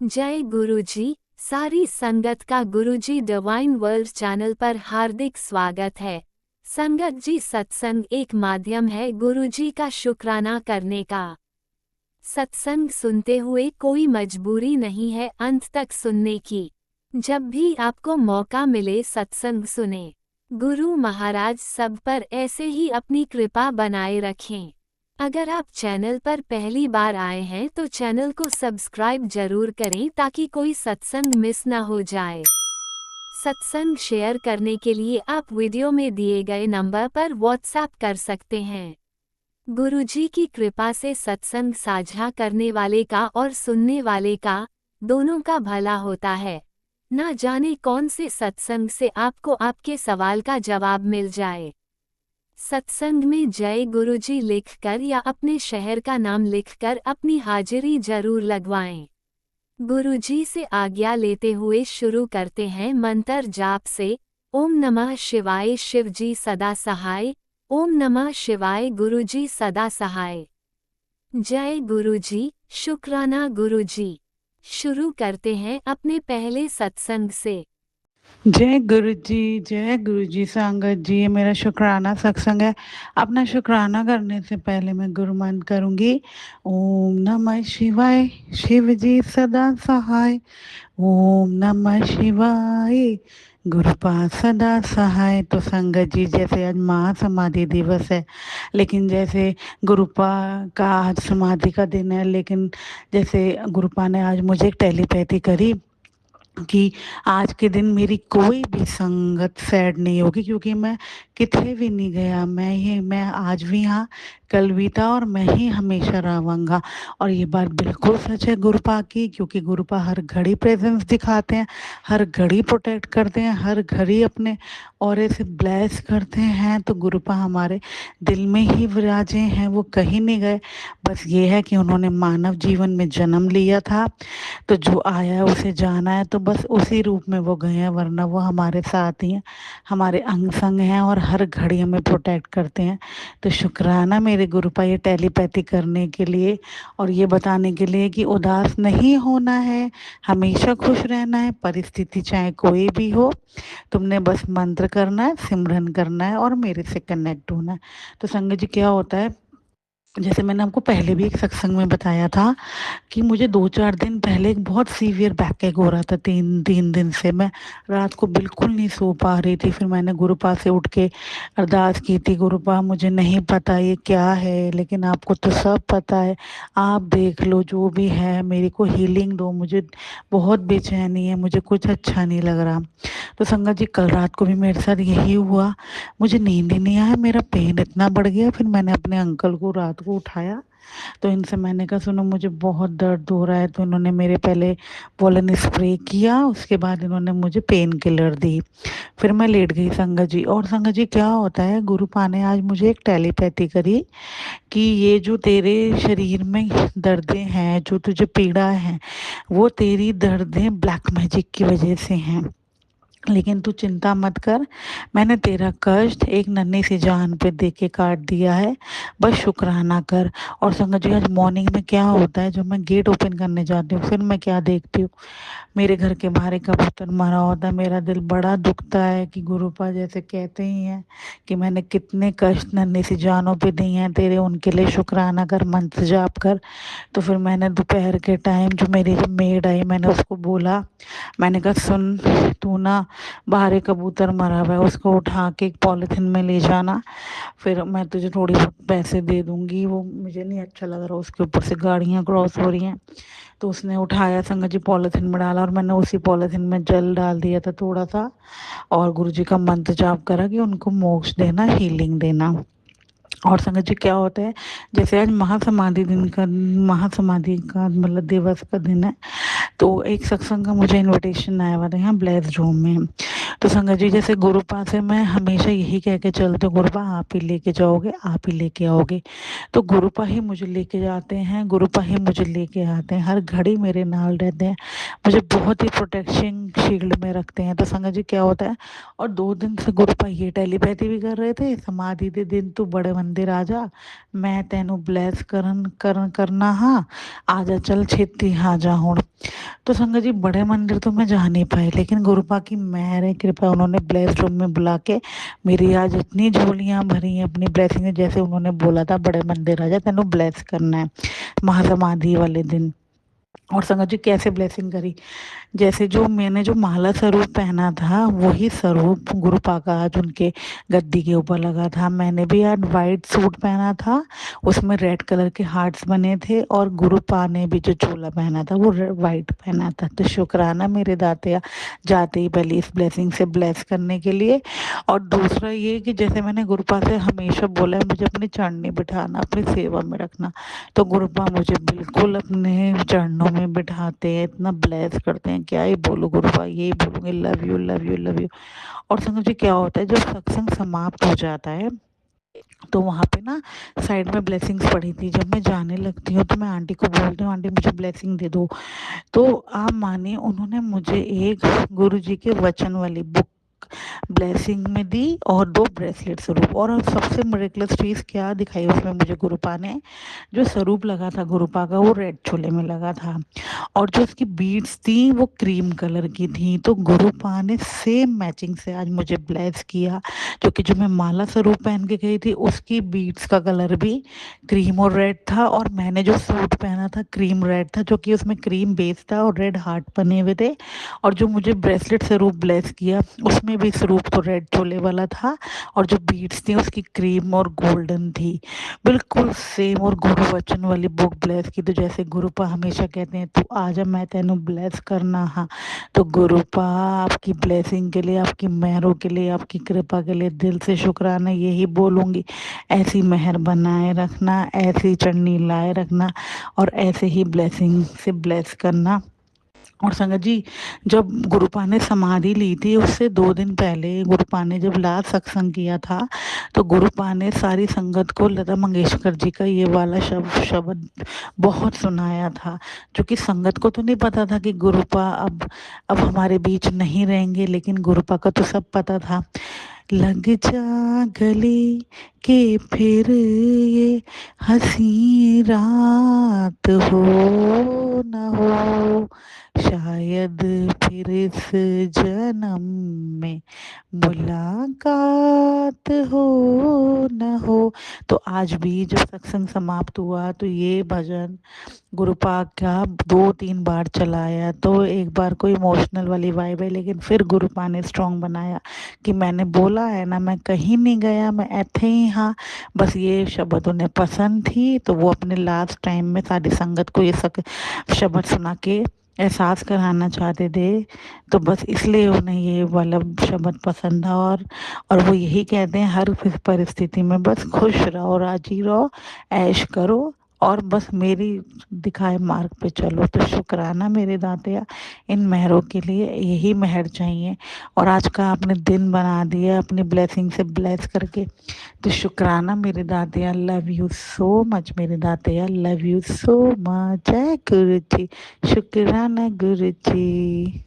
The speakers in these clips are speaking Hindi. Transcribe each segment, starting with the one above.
जय गुरुजी। सारी संगत का गुरुजी डिवाइन वर्ल्ड चैनल पर हार्दिक स्वागत है। संगत जी, सत्संग एक माध्यम है गुरुजी का शुक्राना करने का। सत्संग सुनते हुए कोई मजबूरी नहीं है अंत तक सुनने की। जब भी आपको मौका मिले सत्संग सुने। गुरु महाराज सब पर ऐसे ही अपनी कृपा बनाए रखें। अगर आप चैनल पर पहली बार आए हैं तो चैनल को सब्सक्राइब जरूर करें ताकि कोई सत्संग मिस ना हो जाए। सत्संग शेयर करने के लिए आप वीडियो में दिए गए नंबर पर व्हाट्सएप कर सकते हैं। गुरुजी की कृपा से सत्संग साझा करने वाले का और सुनने वाले का, दोनों का भला होता है। ना जाने कौन से सत्संग से आपको आपके सवाल का जवाब मिल जाए। सत्संग में जय गुरुजी लिखकर या अपने शहर का नाम लिखकर अपनी हाजिरी जरूर लगवाएं। गुरुजी से आज्ञा लेते हुए शुरू करते हैं मंत्र जाप से। ओम नमः शिवाय शिवजी सदा सहाय। ओम नमः शिवाय गुरुजी सदा सहाय। जय गुरुजी, शुक्राना गुरुजी। शुरू करते हैं अपने पहले सत्संग से। जय गुरु जी संगत जी, ये मेरा शुक्राना सत्संग है। अपना शुक्राना करने से पहले मैं गुरु मंत्र करूंगी। ओम नमः शिवाय शिव जी सदा सहाय। ओम नमः शिवाय गुरुपा सदा सहाय। तो संगत जी, जैसे आज महासमाधि दिवस है, लेकिन जैसे गुरुपा का आज समाधि का दिन है, लेकिन जैसे गुरुपा ने आज मुझे एक टेलीपैथी करी कि आज के दिन मेरी कोई भी संगत सैड नहीं होगी, क्योंकि मैं किथे भी नहीं गया। मैं आज भी यहाँ, कल भी था और मैं ही हमेशा रहूँगा। और ये बात बिल्कुल सच है गुरुपा की, क्योंकि गुरुपा हर घड़ी प्रेजेंस दिखाते हैं, हर घड़ी प्रोटेक्ट करते हैं, हर घड़ी अपने ऑरे से ब्लेस करते हैं। तो गुरुपा हमारे दिल में ही विराजे हैं, वो कहीं नहीं गए। बस ये है कि उन्होंने मानव जीवन में जन्म लिया था, तो जो आया है उसे जाना है, तो बस उसी रूप में वो गए हैं, वरना वो हमारे साथ ही हैं, हमारे अंग संग हैं और हर घड़ी हमें प्रोटेक्ट करते हैं। तो शुक्राना मेरे गुरुपा ये टेलीपैथी करने के लिए और ये बताने के लिए कि उदास नहीं होना है, हमेशा खुश रहना है, परिस्थिति चाहे कोई भी हो। तुमने बस मंत्र करना है, सिमरन करना है और मेरे से कनेक्ट होना है। तो संगत जी, क्या होता है, जैसे मैंने आपको पहले भी एक सत्संग में बताया था कि मुझे 2-4 दिन पहले एक बहुत सीवियर बैकएक हो रहा था। तीन तीन दिन से मैं रात को बिल्कुल नहीं सो पा रही थी। फिर मैंने गुरुपा से उठ के अरदास की थी, गुरुपा मुझे नहीं पता ये क्या है, लेकिन आपको तो सब पता है, आप देख लो, जो भी है मेरे को हीलिंग दो, मुझे बहुत बेचैनी है, मुझे कुछ अच्छा नहीं लग रहा। तो संगत जी, कल रात को भी मेरे साथ यही हुआ, मुझे नींद ही नहीं आया, मेरा पेन इतना बढ़ गया। फिर मैंने अपने अंकल को रात को उठाया, तो इनसे मैंने कहा सुनो मुझे बहुत दर्द हो रहा है। तो इन्होंने मेरे पहले पोलन स्प्रे किया, उसके बाद इन्होंने मुझे पेन किलर दी। फिर मैं लेट गई संगत जी। और संगत जी, क्या होता है, गुरुपा ने आज मुझे एक टेलीपैथी करी कि ये जो तेरे शरीर में दर्दें हैं, जो तुझे पीड़ा है, वो तेरी दर्दें ब्लैक मैजिक की वजह से हैं, लेकिन तू चिंता मत कर, मैंने तेरा कष्ट एक नन्ही सी जान पे दे के काट दिया है, बस शुक्राना कर। और संगत जी, आज मॉर्निंग में क्या होता है, जब मैं गेट ओपन करने जाती हूँ, फिर मैं क्या देखती हूँ, मेरे घर के बाहर एक कबूतर मरा होता है। मेरा दिल बड़ा दुखता है कि गुरुपा जैसे कहते ही हैं कि मैंने कितने कष्ट नन्ही सी जानों पे दिए हैं तेरे, उनके लिए शुक्राना कर, मंत्र जाप कर। तो फिर मैंने दोपहर के टाइम जो मेरी जब मेड आई, मैंने उसको बोला, मैंने कहा सुन, तू ना बाहर एक कबूतर मरा हुआ है, उसको उठा के एक पॉलिथीन में ले जाना, फिर मैं तुझे थोड़ी बहुत पैसे दे दूंगी। वो मुझे नहीं अच्छा लग रहा, उसके ऊपर से गाड़ियाँ क्रॉस हो रही हैं। तो उसने उठाया संगत जी, पॉलिथीन में डाला और मैंने उसी पॉलिथीन में जल डाल दिया था थोड़ा सा, और गुरुजी का मंत्र जाप करा कि उनको मोक्ष देना, हीलिंग देना। और संगत जी, क्या होता है, जैसे आज महासमाधि का मतलब दिवस का दिन है, तो एक सत्संग का मुझे इनविटेशन आया हुआ था यहाँ ब्लेस रूम में। तो संगत जी, जैसे गुरुपा से मैं हमेशा यही कह के चलती हूँ, गुरुपा आप ही लेके जाओगे, आप ही लेके आओगे। तो गुरुपा ही मुझे लेके जाते हैं, गुरुपा ही मुझे लेके आते हैं, हर घड़ी मेरे नाल रहते हैं, मुझे बहुत ही प्रोटेक्शन शील्ड में रखते हैं। तो संगत जी, क्या होता है, और 2 दिन से गुरुपा ये टेलीपैथी भी कर रहे थे, समाधि के दिन तू बड़े मंदिर आ जा, मैं तेनू ब्लेस करना हाँ, आ जा चल छेती आ जा हुण। तो संगत जी बड़े मंदिर तो मैं जा नहीं पाई, लेकिन गुरुपा की मेहर है, कृपा, उन्होंने ब्लेस्ड रूम में बुला के मेरी आज इतनी झोलियां भरी हैं अपनी ब्लेसिंग, जैसे उन्होंने बोला था बड़े मंदिर आ जा, तेनू ब्लेस करना है महासमाधि वाले दिन। और संगत जी कैसे ब्लेसिंग करी, जैसे जो मैंने जो माला स्वरूप पहना था वही स्वरूप गुरुपा का आज उनके गद्दी के ऊपर लगा था। मैंने भी आज वाइट सूट पहना था, उसमें रेड कलर के हार्ट्स बने थे, और गुरुपा ने भी जो चोला पहना था वो वाइट पहना था। तो शुक्राना मेरे दातिया, जाते ही पहले इस ब्लेसिंग से ब्लेस करने के लिए। और दूसरा ये कि जैसे मैंने गुरुपा से हमेशा बोला है मुझे अपनी चरणनी बिठाना, अपनी सेवा में रखना, तो गुरुपा मुझे बिल्कुल अपने चरणों में बिठाते हैं, इतना ब्लेस करते हैं, क्या ही बोलूँ गुरुपा, यही बोलूँगी, love you love you love you. और समझिए क्या होता है, जब सत्संग समाप्त हो जाता है तो वहाँ पे ना साइड में ब्लेसिंग्स पड़ी थी, जब मैं जाने लगती हूँ तो मैं आंटी को बोलती हूँ आंटी मुझे ब्लेसिंग दे दो। तो आप मानिए उन्होंने मुझे एक गुरु जी के वचन वाली बुक ब्लेसिंग में दी, और 2 ब्रेसलेट स्वरूप। और सबसे मिरेकलस चीज़ क्या दिखाई उसमें मुझे गुरुपा ने, जो स्वरूप लगा था गुरुपा का वो रेड चोले में लगा था, और जो उसकी बीड्स थी वो क्रीम कलर की थी। तो गुरुपा ने सेम मैचिंग से आज मुझे ब्लेस किया, क्योंकि जो मैं माला स्वरूप पहन के गई थी उसकी बीड्स का कलर भी क्रीम और रेड था, और मैंने जो सूट पहना था क्रीम रेड था, जो कि उसमें क्रीम बेस था और रेड हार्ट बने हुए थे। और जो मुझे ब्रेसलेट स्वरूप ब्लेस किया उसमें भी स्वरूप तो रेड चोले वाला था, और जो बीड्स थी उसकी क्रीम और गोल्डन थी, बिल्कुल सेम। और गुरु वचन वाली बुक ब्लेस की, तो जैसे गुरुपा हमेशा कहते हैं तू आजा मैं तेनू ब्लेस करना हाँ, तो गुरुपा आपकी ब्लेसिंग के लिए, आपकी मेहरों के लिए, आपकी कृपा के लिए दिल से शुक्राना यही बोलूँगी। ऐसी मेहर बनाए रखना, ऐसी चढ़नी लाए रखना, और ऐसे ही ब्लेसिंग से ब्लेस करना। और संगत जी जब गुरुपा ने समाधि ली थी उससे 2 दिन पहले गुरुपा ने जब लास्ट सत्संग किया था, तो गुरुपा ने सारी संगत को लता मंगेशकर जी का ये वाला शब्द बहुत सुनाया था, जो कि संगत को तो नहीं पता था कि गुरुपा अब हमारे बीच नहीं रहेंगे, लेकिन गुरुपा का तो सब पता था। लग जा गले के फिर ये हंसी रात हो न हो, शायद फिर इस जन्म में मुलाकात हो न हो। तो आज भी जब सत्संग समाप्त हुआ तो ये भजन गुरुपाक का 2-3 बार चलाया, तो एक बार कोई इमोशनल वाली वाइब है, लेकिन फिर गुरुपा ने स्ट्रॉन्ग बनाया कि मैंने बोला है ना मैं कहीं नहीं गया, मैं ऐथे ही हाँ। बस ये शब्द उन्हें पसंद थी, तो वो अपने लास्ट टाइम में सारी संगत को ये शब्द सुना के एहसास कराना चाहते थे। तो बस इसलिए उन्हें ये वाला शब्द पसंद था, और वो यही कहते हैं हर परिस्थिति में बस खुश रहो, राजी रहो, ऐश करो, और बस मेरी दिखाए मार्ग पे चलो। तो शुक्राना मेरे दातिया इन मेहरों के लिए, यही मेहर चाहिए। और आज का आपने दिन बना दिया अपनी ब्लेसिंग से ब्लेस करके, तो शुक्राना मेरे दातिया, लव यू सो मच मेरे दातिया, लव यू सो मच। जय गुरु जी, शुक्राना गुरु जी।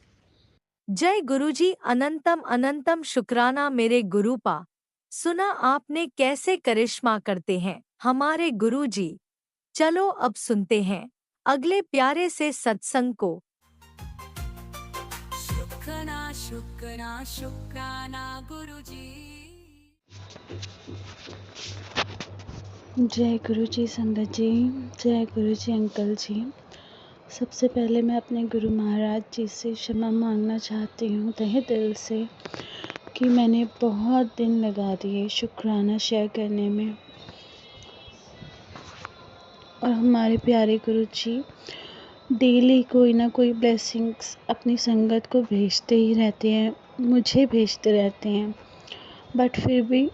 जय गुरुजी, अनंतम अनंतम शुक्राना मेरे गुरुपा। सुना आपने कैसे करिश्मा करते हैं हमारे गुरुजी। चलो अब सुनते हैं अगले प्यारे से सत्संग को। शुक्राना शुक्राना शुक्राना गुरुजी। जय गुरु जी संगत जी, जय गुरु जी अंकल जी। सबसे पहले मैं अपने गुरु महाराज जी से क्षमा मांगना चाहती हूँ तहे दिल से कि मैंने बहुत दिन लगा दिए शुक्राना शेयर करने में, और हमारे प्यारे गुरु जी डेली कोई ना कोई ब्लेसिंग्स अपनी संगत को भेजते ही रहते हैं, मुझे भेजते रहते हैं। बट फिर भी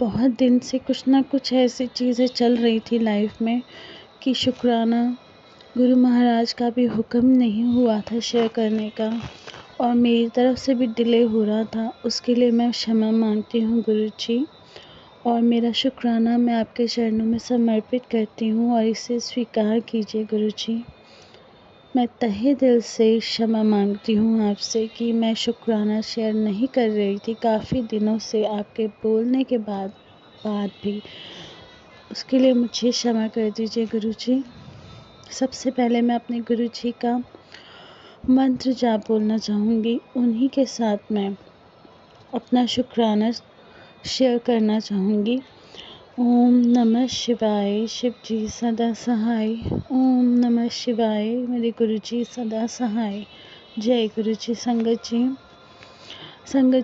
बहुत दिन से कुछ ना कुछ ऐसी चीज़ें चल रही थी लाइफ में कि शुक्राना गुरु महाराज का भी हुक्म नहीं हुआ था शेयर करने का, और मेरी तरफ से भी डिले हो रहा था। उसके लिए मैं क्षमा मांगती हूँ गुरु जी, और मेरा शुक्राना मैं आपके चरणों में समर्पित करती हूँ, और इसे स्वीकार कीजिए गुरु जी। मैं तहे दिल से क्षमा मांगती हूँ आपसे कि मैं शुक्राना शेयर नहीं कर रही थी काफ़ी दिनों से, आपके बोलने के बाद भी। उसके लिए मुझे क्षमा कर दीजिए गुरु जी। सबसे पहले मैं अपने गुरुजी का मंत्र जाप बोलना चाहूँगी। उन्हीं के साथ मैं अपना शुक्राना शेयर करना चाहूँगी। ओम नमः शिवाय, शिव जी सदा सहाय। ओम नमः शिवाय, मेरे गुरुजी सदा सहाय। जय गुरुजी। संगत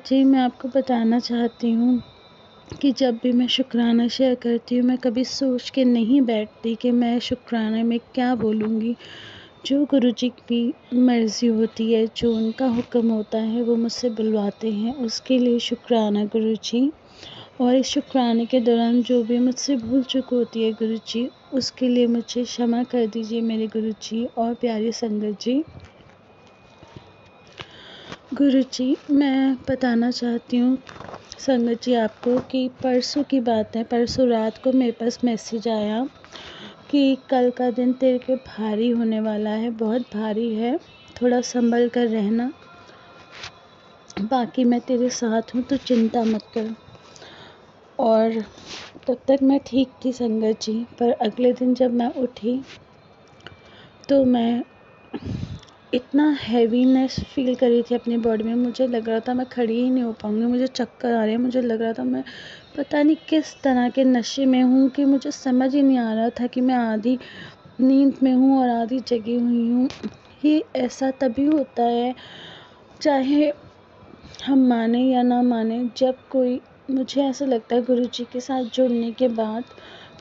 जी, मैं आपको बताना चाहती हूँ कि जब भी मैं शुक्राना शेयर करती हूँ, मैं कभी सोच के नहीं बैठती कि मैं शुक्राने में क्या बोलूँगी। जो गुरुजी की मर्ज़ी होती है, जो उनका हुक्म होता है, वो मुझसे बुलवाते हैं। उसके लिए शुक्राना गुरुजी। और इस शुक्राने के दौरान जो भी मुझसे भूल चूक होती है गुरुजी, उसके लिए मुझे क्षमा कर दीजिए मेरे गुरुजी और प्यारी संगत जी। गुरुजी, मैं बताना चाहती हूँ संगत जी आपको कि परसों की बात है। परसों रात को मेरे पास मैसेज आया कि कल का दिन तेरे पे भारी होने वाला है, बहुत भारी है, थोड़ा संभल कर रहना, बाकी मैं तेरे साथ हूँ, तो चिंता मत कर। और तब तक मैं ठीक थी संगत जी, पर अगले दिन जब मैं उठी तो मैं इतना हैवीनेस फ़ील कर रही थी अपनी बॉडी में। मुझे लग रहा था मैं खड़ी ही नहीं हो पाऊँगी, मुझे चक्कर आ रहे हैं। मुझे लग रहा था मैं पता नहीं किस तरह के नशे में हूँ कि मुझे समझ ही नहीं आ रहा था कि मैं आधी नींद में हूँ और आधी जगी हुई हूँ। ये ऐसा तभी होता है, चाहे हम माने या ना माने, जब कोई, मुझे ऐसा लगता है गुरुजी के साथ जुड़ने के बाद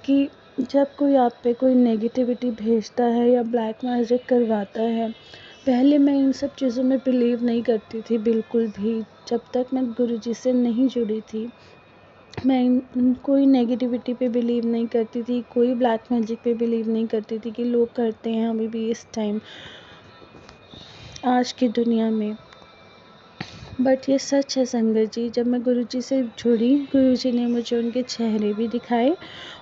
कि जब कोई आप पे कोई नेगेटिविटी भेजता है या ब्लैक मैजिक करवाता है। पहले मैं इन सब चीज़ों में बिलीव नहीं करती थी बिल्कुल भी। जब तक मैं गुरुजी से नहीं जुड़ी थी, मैं कोई नेगेटिविटी पे बिलीव नहीं करती थी, कोई ब्लैक मैजिक पे बिलीव नहीं करती थी कि लोग करते हैं अभी भी इस टाइम, आज की दुनिया में। बट ये सच है संगत जी, जब मैं गुरुजी से जुड़ी, गुरुजी ने मुझे उनके चेहरे भी दिखाए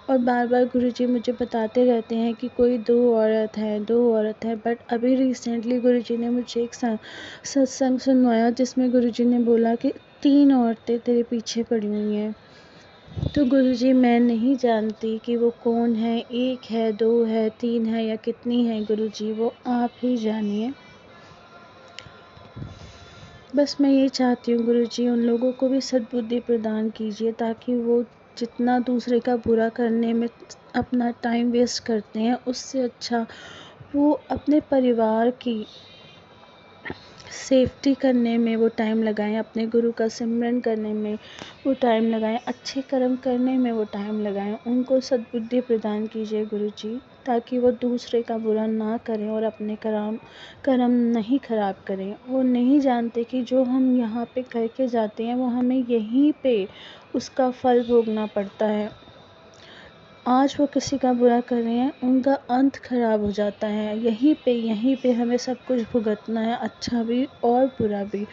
और बार बार गुरुजी मुझे बताते रहते हैं कि कोई दो औरत है। बट अभी रिसेंटली गुरुजी ने मुझे एक सत्संग सुनवाया जिसमें गुरुजी ने बोला कि 3 औरतें तेरे पीछे पड़ी हुई हैं। तो गुरुजी, मैं नहीं जानती कि वो कौन है, 1 है, 2 है, 3 है या कितनी है गुरुजी, वो आप ही जानिए। बस मैं ये चाहती हूँ गुरुजी, उन लोगों को भी सद्बुद्धि प्रदान कीजिए ताकि वो जितना दूसरे का बुरा करने में अपना टाइम वेस्ट करते हैं, उससे अच्छा वो अपने परिवार की सेफ्टी करने में वो टाइम लगाएं, अपने गुरु का सिमरन करने में वो टाइम लगाएं, अच्छे कर्म करने में वो टाइम लगाएं। उनको सद्बुद्धि प्रदान कीजिए गुरुजी, ताकि वो दूसरे का बुरा ना करें और अपने कर्म नहीं खराब करें। वो नहीं जानते कि जो हम यहाँ पे करके जाते हैं वो हमें यहीं पे उसका फल भोगना पड़ता है। आज वो किसी का बुरा कर रहे हैं, उनका अंत खराब हो जाता है। यहीं पे हमें सब कुछ भुगतना है, अच्छा भी और बुरा भी।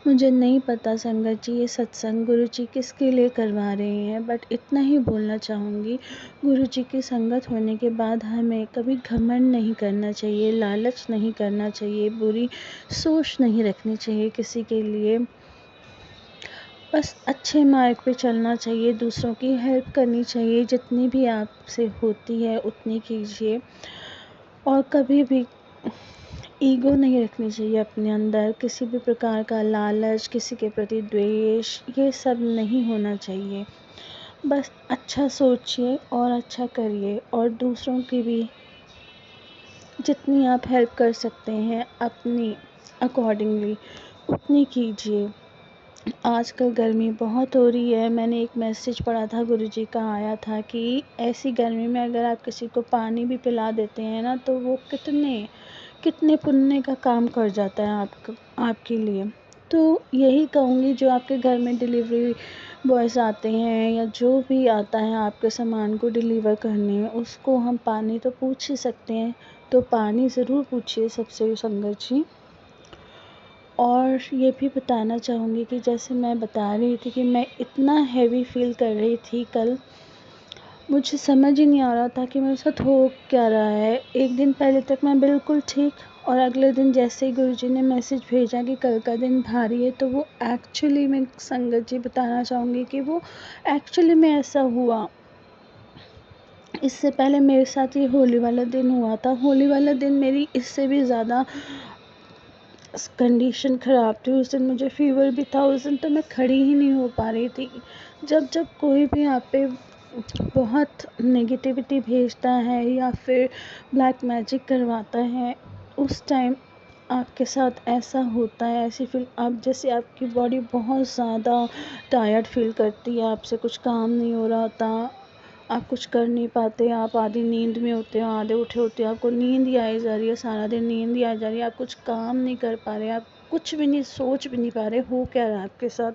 मुझे नहीं पता संगत जी ये सत्संग गुरुजी किसके लिए करवा रहे हैं, बट इतना ही बोलना चाहूँगी, गुरुजी की संगत होने के बाद हमें कभी घमंड नहीं करना चाहिए, लालच नहीं करना चाहिए, बुरी सोच नहीं रखनी चाहिए किसी के लिए। बस अच्छे मार्ग पे चलना चाहिए, दूसरों की हेल्प करनी चाहिए, जितनी भी आपसे होती है उतनी कीजिए। और कभी भी ईगो नहीं रखनी चाहिए अपने अंदर, किसी भी प्रकार का लालच, किसी के प्रति द्वेष, ये सब नहीं होना चाहिए। बस अच्छा सोचिए और अच्छा करिए और दूसरों की भी जितनी आप हेल्प कर सकते हैं अपनी अकॉर्डिंगली उतनी कीजिए। आजकल गर्मी बहुत हो रही है। मैंने एक मैसेज पढ़ा था गुरुजी का आया था कि ऐसी गर्मी में अगर आप किसी को पानी भी पिला देते हैं ना, तो वो कितने पुण्य का काम कर जाता है आपके लिए। तो यही कहूँगी, जो आपके घर में डिलीवरी बॉयज़ आते हैं या जो भी आता है आपके सामान को डिलीवर करने, उसको हम पानी तो पूछ ही सकते हैं, तो पानी ज़रूर पूछिए सबसे संगत जी। और ये भी बताना चाहूँगी कि जैसे मैं बता रही थी कि मैं इतना हैवी फ़ील कर रही थी कल, मुझे समझ ही नहीं आ रहा था कि मेरे साथ हो क्या रहा है। एक दिन पहले तक मैं बिल्कुल ठीक, और अगले दिन जैसे ही गुरुजी ने मैसेज भेजा कि कल का दिन भारी है, तो वो एक्चुअली में संगत जी बताना चाहूँगी कि वो एक्चुअली में ऐसा हुआ। इससे पहले मेरे साथ ये होली वाला दिन हुआ था। होली वाला दिन मेरी इससे भी ज़्यादा कंडीशन ख़राब थी। उस दिन मुझे फ़ीवर भी था। उस दिन तो मैं खड़ी ही नहीं हो पा रही थी। जब कोई भी आप पे बहुत नेगेटिविटी भेजता है या फिर ब्लैक मैजिक करवाता है, उस टाइम आपके साथ ऐसा होता है, ऐसी फील आप जैसे आपकी बॉडी बहुत ज़्यादा टायर्ड फील करती है, आपसे कुछ काम नहीं हो रहा होता, आप कुछ कर नहीं पाते, आप आधी नींद में होते हो, आधे उठे होते हो, आपको नींद ही आई जा रही है, सारा दिन नींद ही आई जा रही है, आप कुछ काम नहीं कर पा रहे, आप कुछ भी नहीं सोच भी नहीं पा रहे हो क्या रहा है आपके साथ।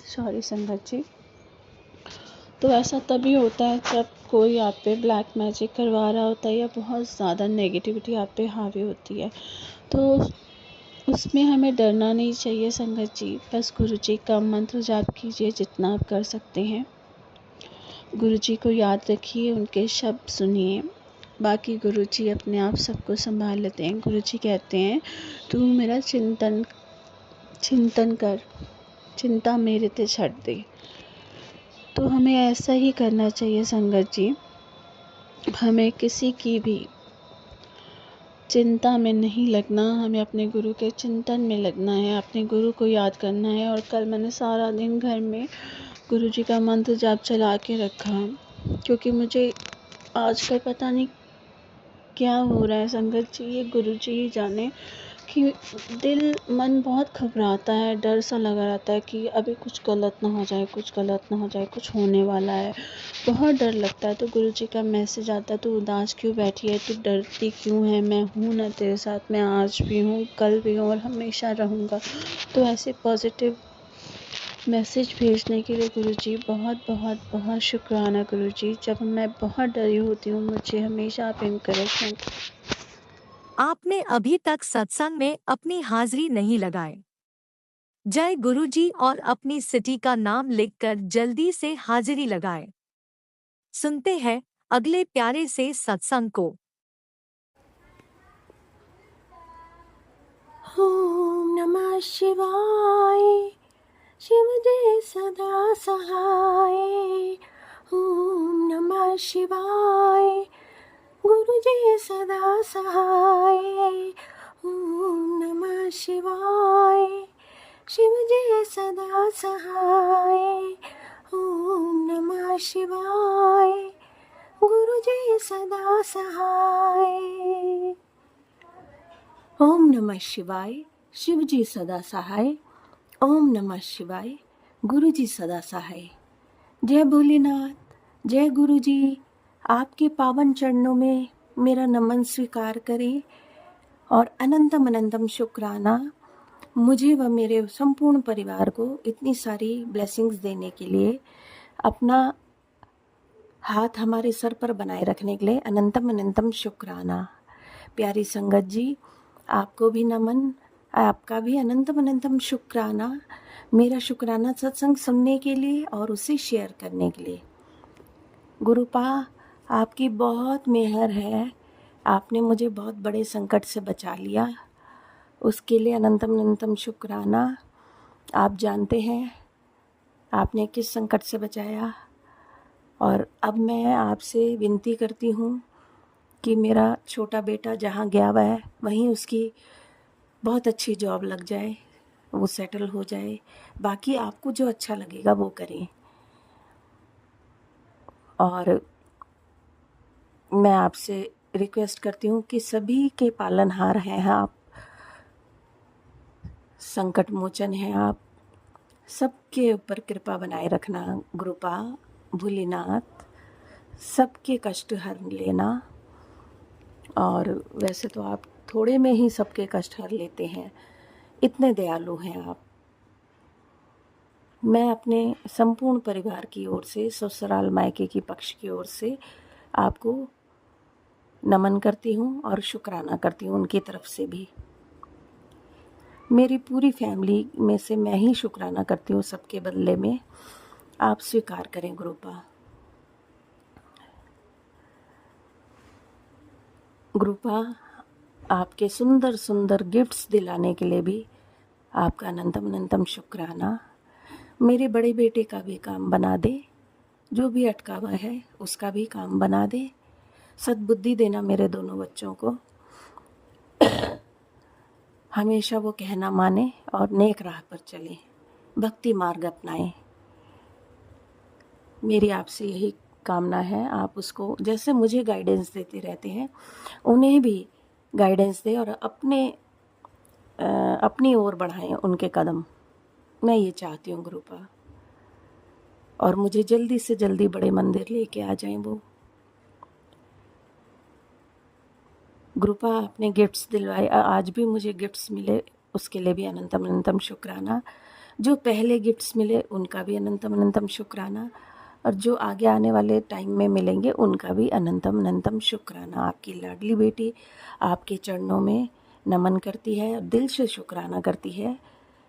सॉरी संगत जी। तो ऐसा तभी होता है जब कोई आप पे ब्लैक मैजिक करवा रहा होता है या बहुत ज़्यादा नेगेटिविटी आप पे हावी होती है, तो उसमें हमें डरना नहीं चाहिए संगत जी। बस गुरु जी का मंत्र जाप कीजिए जितना आप कर सकते हैं। गुरु जी को याद रखिए, उनके शब्द सुनिए। बाकी गुरु जी अपने आप सबको संभाल लेते हैं। गुरु जी कहते हैं, तू मेरा चिंतन कर, चिंता मेरे ते छੱਡ दे। तो हमें ऐसा ही करना चाहिए संगत जी। हमें किसी की भी चिंता में नहीं लगना, हमें अपने गुरु के चिंतन में लगना है, अपने गुरु को याद करना है। और कल मैंने सारा दिन घर में गुरु जी का मंत्र जाप चला के रखा, क्योंकि मुझे आजकल पता नहीं क्या हो रहा है संगत जी, ये गुरु जी ही जाने, कि दिल मन बहुत घबराता है, डर सा लगा रहता है कि अभी कुछ गलत ना हो जाए, कुछ गलत ना हो जाए, कुछ होने वाला है, बहुत डर लगता है। तो गुरु जी का मैसेज आता है, तू उदास क्यों बैठी है, तू डरती क्यों है, मैं हूँ ना तेरे साथ, मैं आज भी हूँ, कल भी हूँ और हमेशा रहूँगा। तो ऐसे पॉजिटिव मैसेज भेजने के लिए गुरु जी बहुत बहुत बहुत शुक्राना गुरु जी। जब मैं बहुत डरी होती हूँ, मुझे हमेशा आप इनकरेजमेंट। आपने अभी तक सत्संग में अपनी हाजिरी नहीं लगाई। जय गुरु जी और अपनी सिटी का नाम लिखकर जल्दी से हाजिरी लगाएं। सुनते हैं अगले प्यारे से सत्संग को। ओम नमः शिवाय, शिव जी सदा सहाय। ओम नमः शिवाय, गुरु जी सदा सहाय। ओम नमः शिवाय, शिव जी सदा सहाय। ओम नमः शिवाय, गुरु जी सदा सहाय। ओम नमः शिवाय, शिव जी सदा सहाय। ओम नमः शिवाय, गुरु जी सदा सहाय। जय भोलेनाथ, जय गुरु जी। आपके पावन चरणों में मेरा नमन स्वीकार करें और अनंतम अनंतम शुक्राना मुझे व मेरे संपूर्ण परिवार को इतनी सारी ब्लेसिंग्स देने के लिए, अपना हाथ हमारे सर पर बनाए रखने के लिए अनंतम अनंतम शुक्राना। प्यारी संगत जी, आपको भी नमन, आपका भी अनंतम अनंतम शुक्राना। मेरा शुक्राना सत्संग सुनने के लिए और उसे शेयर करने के लिए। गुरुपा, आपकी बहुत मेहर है, आपने मुझे बहुत बड़े संकट से बचा लिया, उसके लिए अनंतम अनंतम शुक्राना। आप जानते हैं आपने किस संकट से बचाया। और अब मैं आपसे विनती करती हूँ कि मेरा छोटा बेटा जहाँ गया हुआ है वहीं उसकी बहुत अच्छी जॉब लग जाए, वो सेटल हो जाए। बाकी आपको जो अच्छा लगेगा वो करें। और मैं आपसे रिक्वेस्ट करती हूँ कि सभी के पालनहार हैं आप, संकट मोचन हैं आप, सबके ऊपर कृपा बनाए रखना गुरुपा, भोलेनाथ, सबके कष्ट हर लेना। और वैसे तो आप थोड़े में ही सबके कष्ट हर लेते हैं, इतने दयालु हैं आप। मैं अपने संपूर्ण परिवार की ओर से, ससुराल मायके की पक्ष की ओर से आपको नमन करती हूँ और शुक्राना करती हूँ उनकी तरफ से भी। मेरी पूरी फैमिली में से मैं ही शुक्राना करती हूँ सबके बदले में। आप स्वीकार करें गुरुपा। गुरुपा, आपके सुंदर सुंदर गिफ्ट्स दिलाने के लिए भी आपका अनंतम अनंतम शुक्राना। मेरे बड़े बेटे का भी काम बना दे, जो भी अटका हुआ है उसका भी काम बना दे। सद्बुद्धि देना मेरे दोनों बच्चों को, हमेशा वो कहना माने और नेक राह पर चले, भक्ति मार्ग अपनाएं। मेरी आपसे यही कामना है, आप उसको जैसे मुझे गाइडेंस देते रहते हैं उन्हें भी गाइडेंस दें और अपनी ओर बढ़ाएं उनके कदम। मैं ये चाहती हूँ गुरुपा, और मुझे जल्दी से जल्दी बड़े मंदिर लेके आ जाएं वो। गुरुपा आपने गिफ्ट्स दिलवाए, आज भी मुझे गिफ्ट्स मिले उसके लिए भी अनंतम अनंतम शुक्राना। जो पहले गिफ्ट्स मिले उनका भी अनंतम अनंतम शुक्राना, और जो आगे आने वाले टाइम में मिलेंगे उनका भी अनंतम अनंतम शुक्राना। आपकी लाडली बेटी आपके चरणों में नमन करती है और दिल से शुक्राना करती है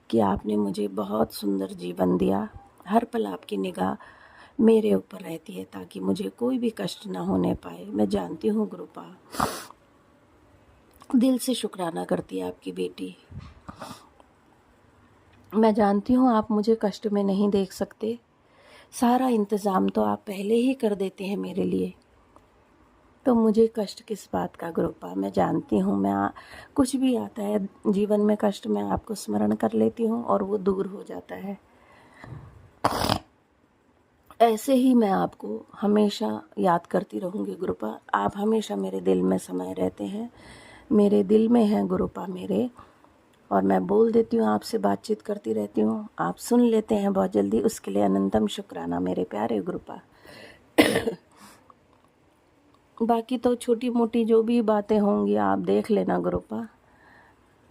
कि आपने मुझे बहुत सुंदर जीवन दिया। हर पल आपकी निगाह मेरे ऊपर रहती है ताकि मुझे कोई भी कष्ट ना होने पाए। मैं जानती हूँ गुरुपा, दिल से शुक्राना करती है आपकी बेटी। मैं जानती हूँ आप मुझे कष्ट में नहीं देख सकते, सारा इंतज़ाम तो आप पहले ही कर देते हैं मेरे लिए, तो मुझे कष्ट किस बात का गुरुपा। मैं जानती हूँ कुछ भी आता है जीवन में कष्ट, मैं आपको स्मरण कर लेती हूँ और वो दूर हो जाता है। ऐसे ही मैं आपको हमेशा याद करती रहूँगी गुरुपा। आप हमेशा मेरे दिल में समाये रहते हैं, मेरे दिल में हैं गुरुपा मेरे, और मैं बोल देती हूँ, आपसे बातचीत करती रहती हूँ, आप सुन लेते हैं बहुत जल्दी, उसके लिए अनंतम शुक्राना मेरे प्यारे गुरुपा। बाकी तो छोटी मोटी जो भी बातें होंगी आप देख लेना गुरुपा,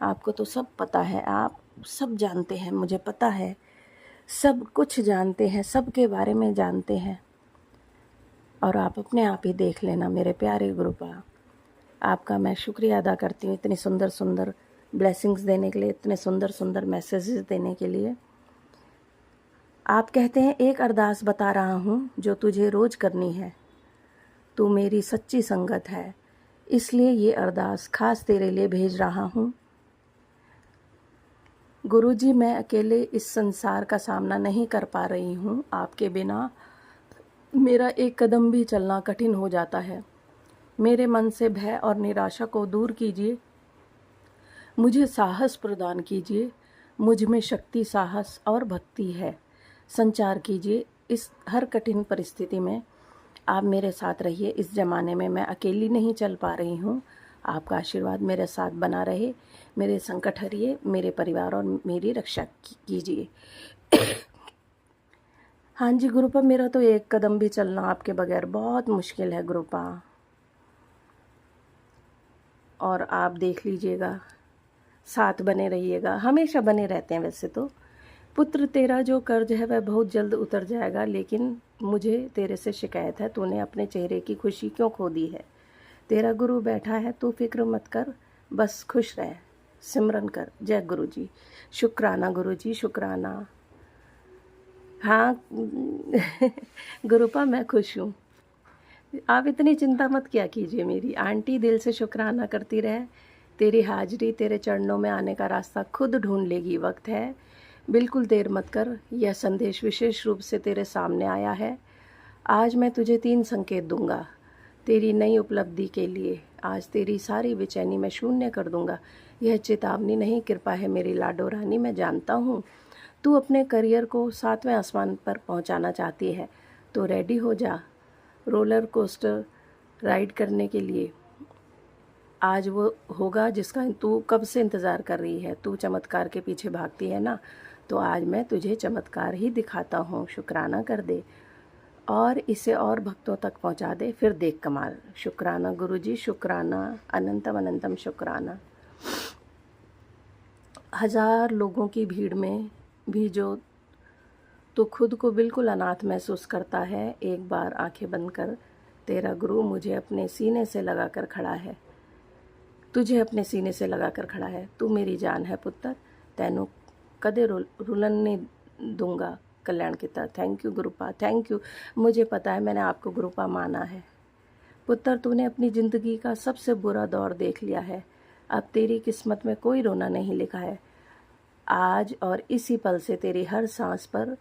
आपको तो सब पता है, आप सब जानते हैं, मुझे पता है, सब कुछ जानते हैं, सबके बारे में जानते हैं, और आप अपने आप ही देख लेना मेरे प्यारे गुरुपा। आपका मैं शुक्रिया अदा करती हूँ इतनी सुंदर सुंदर ब्लेसिंग्स देने के लिए, इतने सुंदर सुंदर मैसेजेस देने के लिए। आप कहते हैं एक अरदास बता रहा हूँ जो तुझे रोज़ करनी है, तू मेरी सच्ची संगत है, इसलिए ये अरदास खास तेरे लिए भेज रहा हूँ। गुरुजी, मैं अकेले इस संसार का सामना नहीं कर पा रही हूँ, आपके बिना मेरा एक कदम भी चलना कठिन हो जाता है। मेरे मन से भय और निराशा को दूर कीजिए, मुझे साहस प्रदान कीजिए, मुझ में शक्ति, साहस और भक्ति है, संचार कीजिए। इस हर कठिन परिस्थिति में आप मेरे साथ रहिए। इस ज़माने में मैं अकेली नहीं चल पा रही हूँ, आपका आशीर्वाद मेरे साथ बना रहे, मेरे संकट हरिए, मेरे परिवार और मेरी रक्षा कीजिए। हाँ जी गुरुपा, मेरा तो एक कदम भी चलना आपके बगैर बहुत मुश्किल है गुरुपा, और आप देख लीजिएगा, साथ बने रहिएगा, हमेशा बने रहते हैं। वैसे तो पुत्र, तेरा जो कर्ज है वह बहुत जल्द उतर जाएगा, लेकिन मुझे तेरे से शिकायत है, तूने अपने चेहरे की खुशी क्यों खो दी है। तेरा गुरु बैठा है, तू फिक्र मत कर, बस खुश रह, सिमरन कर। जय गुरु जी। शुक्राना गुरु जी, शुक्राना। हाँ गुरुपा, मैं खुश हूँ, आप इतनी चिंता मत किया कीजिए मेरी। आंटी दिल से शुक्राना करती रहे, तेरी हाजिरी तेरे चरणों में आने का रास्ता खुद ढूंढ लेगी। वक्त है, बिल्कुल देर मत कर। यह संदेश विशेष रूप से तेरे सामने आया है। आज मैं तुझे 3 संकेत दूंगा तेरी नई उपलब्धि के लिए। आज तेरी सारी बेचैनी मैं शून्य कर दूंगा। यह चेतावनी नहीं, कृपा है मेरी लाडो रानी। मैं जानता हूँ तू अपने करियर को 7वें आसमान पर पहुँचाना चाहती है, तो रेडी हो जा रोलर कोस्टर राइड करने के लिए। आज वो होगा जिसका तू कब से इंतज़ार कर रही है। तू चमत्कार के पीछे भागती है ना, तो आज मैं तुझे चमत्कार ही दिखाता हूँ। शुक्राना कर दे और इसे और भक्तों तक पहुँचा दे, फिर देख कमाल। शुक्राना गुरुजी, शुक्राना, अनंतम अनंतम शुक्राना। 1000 लोगों की भीड़ में भी जो तो खुद को बिल्कुल अनाथ महसूस करता है, एक बार आंखें बंद कर। तेरा गुरु मुझे अपने सीने से लगा कर खड़ा है, तुझे अपने सीने से लगा कर खड़ा है। तू मेरी जान है पुत्र, तैनू कदे रुलन नहीं दूंगा कल्याण की तरह। Thank you गुरुपा, thank you. मुझे पता है मैंने आपको गुरुपा माना है। पुत्र, तूने अपनी ज़िंदगी का सबसे बुरा दौर देख लिया है, अब तेरी किस्मत में कोई रोना नहीं लिखा है। आज और इसी पल से तेरी हर सांस पर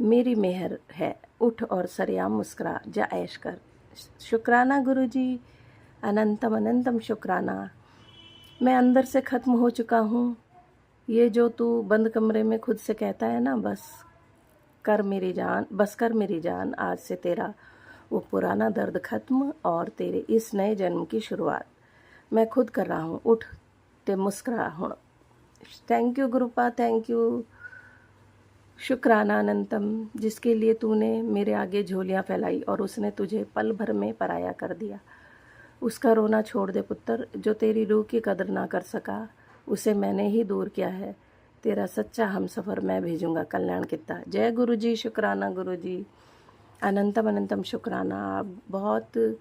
मेरी मेहर है, उठ और सरेआम मुस्कुरा, जा ऐश कर। शुक्राना गुरुजी, अनंतम अनंतम शुक्राना। मैं अंदर से ख़त्म हो चुका हूँ। ये जो तू बंद कमरे में खुद से कहता है ना, बस कर मेरी जान, आज से तेरा वो पुराना दर्द ख़त्म और तेरे इस नए जन्म की शुरुआत मैं खुद कर रहा हूँ। उठ ते मुस्कुरा हुण। Thank you गुरुपा, thank you. शुक्राना अनंतम, जिसके लिए तूने मेरे आगे झोलियाँ फैलाई और उसने तुझे पल भर में पराया कर दिया। उसका रोना छोड़ दे पुत्र, जो तेरी रूह की कदर ना कर सका उसे मैंने ही दूर किया है। तेरा सच्चा हमसफ़र मैं भेजूँगा कल्याण कित्ता। जय गुरुजी, शुक्राना गुरुजी, अनंतम अनंतम शुक्राना। आप बहुत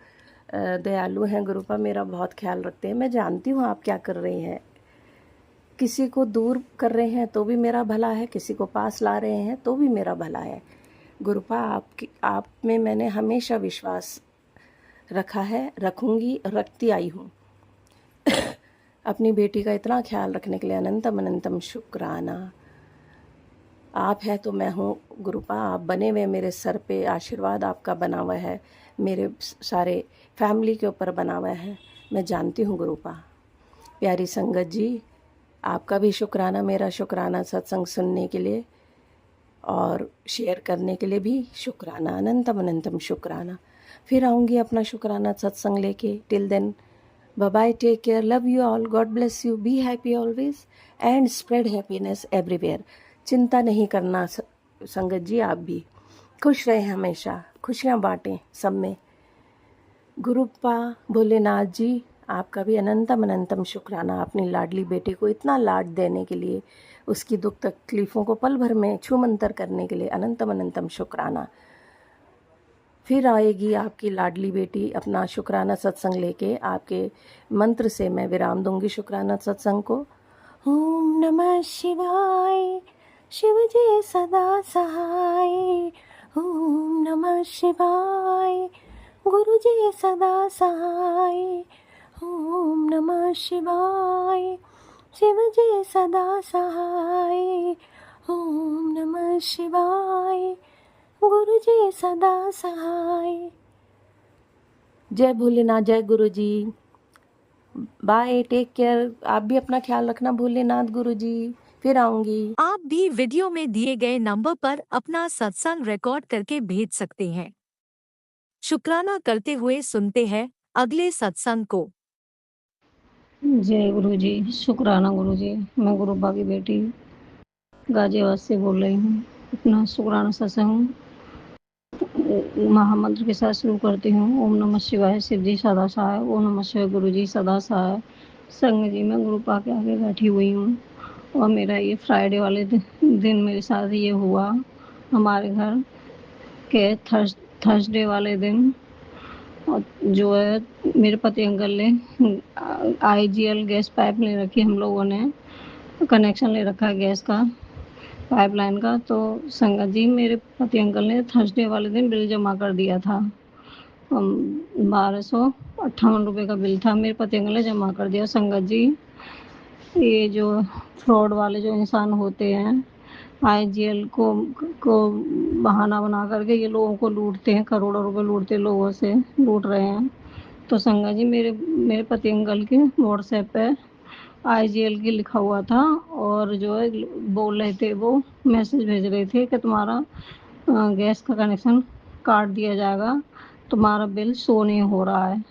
दयालु हैं गुरुपा, मेरा बहुत ख्याल रखते हैं। मैं जानती हूँ आप क्या कर रही हैं। किसी को दूर कर रहे हैं तो भी मेरा भला है, किसी को पास ला रहे हैं तो भी मेरा भला है। गुरुपा, आप में मैंने हमेशा विश्वास रखा है, रखूँगी, रखती आई हूँ। अपनी बेटी का इतना ख्याल रखने के लिए अनंतम अनंतम शुक्राना। आप है तो मैं हूँ गुरुपा, आप बने हुए मेरे सर पे, आशीर्वाद आपका बना हुआ है, मेरे सारे फैमिली के ऊपर बना हुआ है। मैं जानती हूँ गुरुपा। प्यारी संगत जी, आपका भी शुक्राना, मेरा शुक्राना सत्संग सुनने के लिए और शेयर करने के लिए भी शुक्राना, अनंतम अनंतम शुक्राना। फिर आऊँगी अपना शुक्राना सत्संग लेके। Till then bye bye, take care, love you all, God bless you, be happy always and spread happiness everywhere. चिंता नहीं करना संगत जी, आप भी खुश रहें, हमेशा खुशियाँ बांटें सब में। गुरुपा भोलेनाथ जी, आपका भी अनंतम अनंतम शुक्राना, अपनी लाडली बेटी को इतना लाड देने के लिए, उसकी दुख तकलीफ़ों को पल भर में छूमंतर करने के लिए अनंतम अनंतम शुक्राना। फिर आएगी आपकी लाडली बेटी अपना शुक्राना सत्संग लेके। आपके मंत्र से मैं विराम दूंगी शुक्राना सत्संग को। ओम नमः शिवाय, शिव जी सदा सहाय। ओम नमः शिवाय, गुरु जी सदा सहाय। ओम नमः शिवाय, शिव जी सदा सहाय। ओम नमः शिवाय, गुरु जी सदा सहाय। जय भोलेनाथ, जय गुरु जी। Bye, take care. आप भी अपना ख्याल रखना भोलेनाथ गुरु जी। फिर आऊँगी। आप भी वीडियो में दिए गए नंबर पर अपना सत्संग रिकॉर्ड करके भेज सकते हैं। शुक्राना करते हुए सुनते हैं अगले सत्संग को। जय गुरु जी, शुक्राना गुरु जी। मैं गुरुपा की बेटी गाजियाबाद से बोल रही हूँ। अपना शुक्राना सत्संग महामंत्र के साथ शुरू करती हूँ। ओम नमः शिवाय, शिव जी सदा सहाय। ओम नमः शिवाय, गुरु जी सदा सहाय। संग जी, मैं गुरुपा के आगे बैठी हुई हूँ और मेरा ये फ्राइडे वाले दिन मेरे साथ ये हुआ। हमारे घर के थर्सडे वाले दिन और जो है मेरे पति अंकल ने IGL गैस पाइप ले रखी, हम लोगों ने कनेक्शन ले रखा है गैस का, पाइपलाइन का। तो संगत जी, मेरे पति अंकल ने थर्सडे वाले दिन बिल जमा कर दिया था। 1258 रुपये का बिल था, मेरे पति अंकल ने जमा कर दिया। संगत जी, ये जो फ्रॉड वाले जो इंसान होते हैं, IGL को बहाना बना करके ये लोगों को लूटते हैं, करोड़ों रुपए लूटते, लोगों से लूट रहे हैं। तो संगत जी, मेरे पति अंकल के व्हाट्सएप पे IGL की लिखा हुआ था और जो है बोल रहे थे, वो मैसेज भेज रहे थे कि तुम्हारा गैस का कनेक्शन काट दिया जाएगा, तुम्हारा बिल शो नहीं हो रहा है।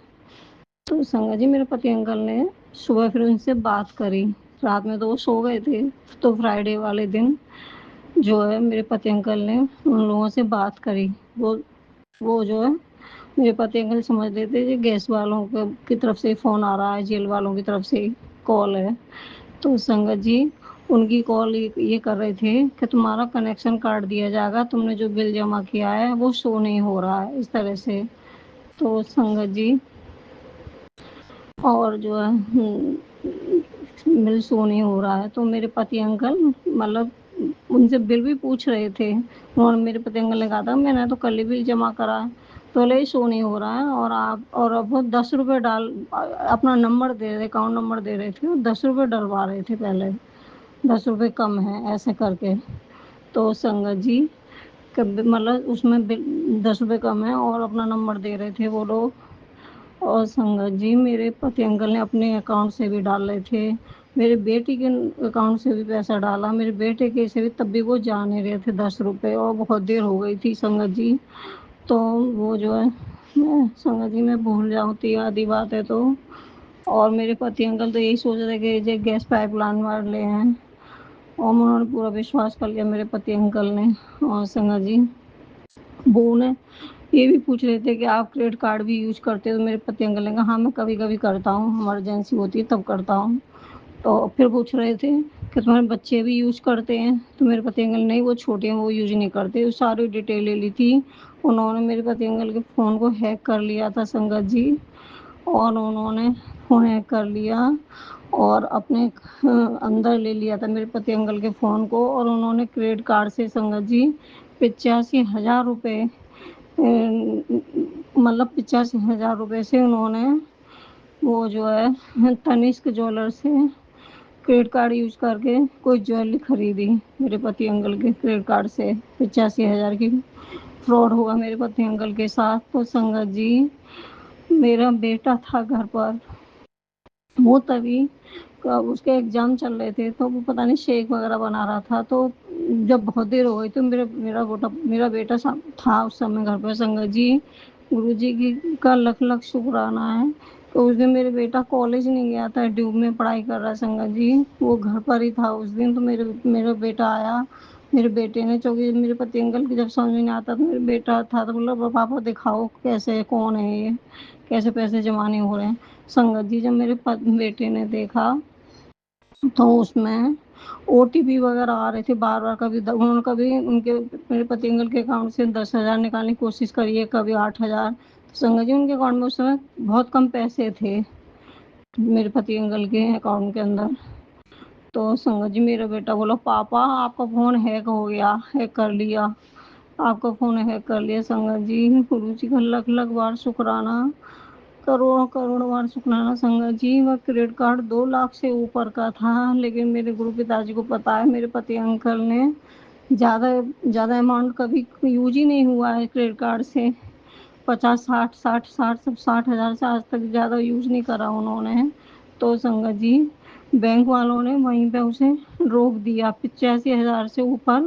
तो संगत जी, मेरे पति अंकल ने सुबह फिर उनसे बात करी। रात में तो वो सो गए थे। तो फ्राइडे वाले दिन जो है मेरे पति अंकल ने उन लोगों से बात करी। वो जो है मेरे पति अंकल समझ लेते कि गैस वालों की तरफ से फ़ोन आ रहा है, जेल वालों की तरफ से कॉल है। तो संगत जी, उनकी कॉल ये कर रहे थे कि तुम्हारा कनेक्शन काट दिया जाएगा, तुमने जो बिल जमा किया है वो शो नहीं हो रहा है, इस तरह से। तो संगत जी, और जो है बिल शो नहीं हो रहा है। तो मेरे पति अंकल मतलब उनसे बिल भी पूछ रहे थे। उन्होंने, मेरे पति अंकल ने कहा था मैंने तो कल ही बिल जमा करा है, तो बोले शो नहीं हो रहा है। और अब वो 10 रुपये अपना नंबर दे रहे, अकाउंट नंबर दे रहे थे, और 10 रुपये डलवा रहे थे पहले, 10 रुपये कम है ऐसे करके। तो संगत जी, कभी मतलब उसमें 10 रुपये कम है और अपना नंबर दे रहे थे वो लोग। और संगत जी मेरे पति अंकल ने अपने अकाउंट से भी डाले थे, मेरे बेटी के अकाउंट से भी पैसा डाला, मेरे बेटे के से भी, तब भी वो जा नहीं रहे थे 10 रुपये, और बहुत देर हो गई थी संगत जी। तो वो जो है, मैं संगत जी मैं भूल जाऊँ तो आधी बात है तो। और मेरे पति अंकल तो यही सोच रहे कि ये गैस पाइपलाइन वाले हैं, और उन्होंने पूरा विश्वास कर लिया मेरे पति अंकल ने। और संगत जी वो ने ये भी पूछ रहे थे कि आप क्रेडिट कार्ड भी यूज करते हो, तो मेरे पति अंकल ने कहा हाँ मैं कभी कभी करता हूँ, इमरजेंसी होती है तब करता हूँ। तो फिर पूछ रहे थे कि तुम्हारे बच्चे भी यूज करते हैं, तो मेरे पति अंकल नहीं, वो छोटे हैं वो यूज नहीं करते। वो सारी डिटेल ले ली थी उन्होंने, मेरे पति अंकल के फ़ोन को हैक कर लिया था संगत जी, और उन्होंने फ़ोन हैक कर लिया और अपने अंदर ले लिया था मेरे पति अंकल के फ़ोन को, और उन्होंने क्रेडिट कार्ड से संगत जी 85,000 रुपये, मतलब 85,000 रुपये से उन्होंने वो जो है तनिष्क ज्वेलर से क्रेडिट कार्ड यूज करके कोई ज्वेलरी खरीदी मेरे पति अंकल के क्रेडिट कार्ड से। 85,000 की फ्रॉड हुआ मेरे पति अंकल के साथ। तो संगत जी मेरा बेटा था घर पर, वो तभी उसके एग्जाम चल रहे थे, तो वो पता नहीं शेक वगैरह बना रहा था। तो जब बहुत देर हो गई तो मेरा बेटा था उस समय घर पर। संगत जी गुरु जी की का लख लख शुक्राना है। तो उस दिन मेरे बेटा कॉलेज नहीं गया था, ड्यूब में पढ़ाई कर रहा है संगत जी, वो घर पर ही था उस दिन। तो मेरा बेटा आया, मेरे बेटे ने, चूँकि मेरे पति अंकल की जब समझ में नहीं आता तो मेरा बेटा था, तो बोला पापा दिखाओ कैसे, कौन है ये, कैसे पैसे जमा नहीं हो रहे हैं। संगत जी जब मेरे बेटे ने देखा तो उसमें ओटीपी वगैरह आ रहे थे बार बार, उन्होंने कभी उनके मेरे पति अंकल के अकाउंट से 10,000 निकालने की कोशिश करी है, कभी 8,000। संगत जी उनके अकाउंट में उस समय बहुत कम पैसे थे मेरे पति अंकल के अकाउंट के अंदर। तो संगत जी मेरा बेटा बोला पापा आपका फ़ोन हैक हो गया, हैक कर लिया, आपका फ़ोन हैक कर लिया। संगत जी गुरु जी का लख लख बार शुक्राना, करोड़ों करोड़ों बार शुक्राना संगत जी। वह क्रेडिट कार्ड 2 लाख से ऊपर का था, लेकिन मेरे गुरु पिताजी को पता है मेरे पति अंकल ने ज़्यादा ज़्यादा अमाउंट कभी यूज ही नहीं हुआ है क्रेडिट कार्ड से। 50 60 सब 60,000 से आज तक ज़्यादा यूज नहीं करा उन्होंने। तो संगत जी बैंक वालों ने वहीं पे उसे रोक दिया, 85,000 से ऊपर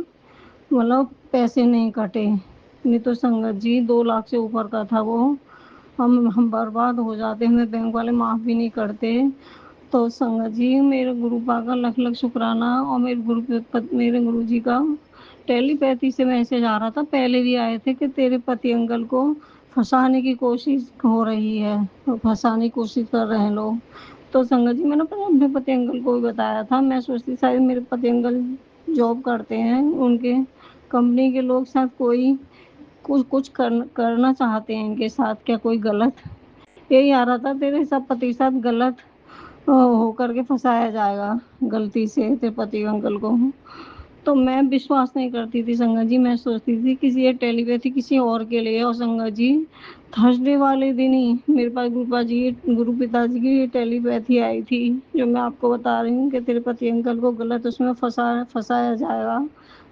मतलब पैसे नहीं कटे, नहीं तो संगत जी 2 लाख से ऊपर का था वो। हम बर्बाद हो जाते, हमें बैंक वाले माफ़ भी नहीं करते। तो संगत जी मेरे गुरु पा का लख लख शुक्राना। और मेरे गुरु जी का टेलीपैथी से मैसेज आ रहा था, पहले भी आए थे कि तेरे पति अंकल को फंसाने की कोशिश हो रही है, तो फंसाने की कोशिश कर रहे हैं लोग। तो संगत जी मैंने अपने पति अंकल को भी बताया था, मैं सोचती शायद मेरे पति अंकल जॉब करते हैं, उनके कंपनी के लोग साथ कोई कुछ करना चाहते हैं इनके साथ, क्या कोई गलत, यही आ रहा था तेरे सब पति साथ गलत होकर के फंसाया जाएगा गलती से तेरे पति अंकल को। तो मैं विश्वास नहीं करती थी संगत जी, मैं सोचती थी किसी ये टेलीपैथी किसी और के लिए। और संगत जी थर्सडे वाले दिन ही मेरे पास गुरु पिताजी की ये टेलीपैथी आई थी, जो मैं आपको बता रही हूँ कि तेरे पति अंकल को गलत उसमें फंसाया जाएगा,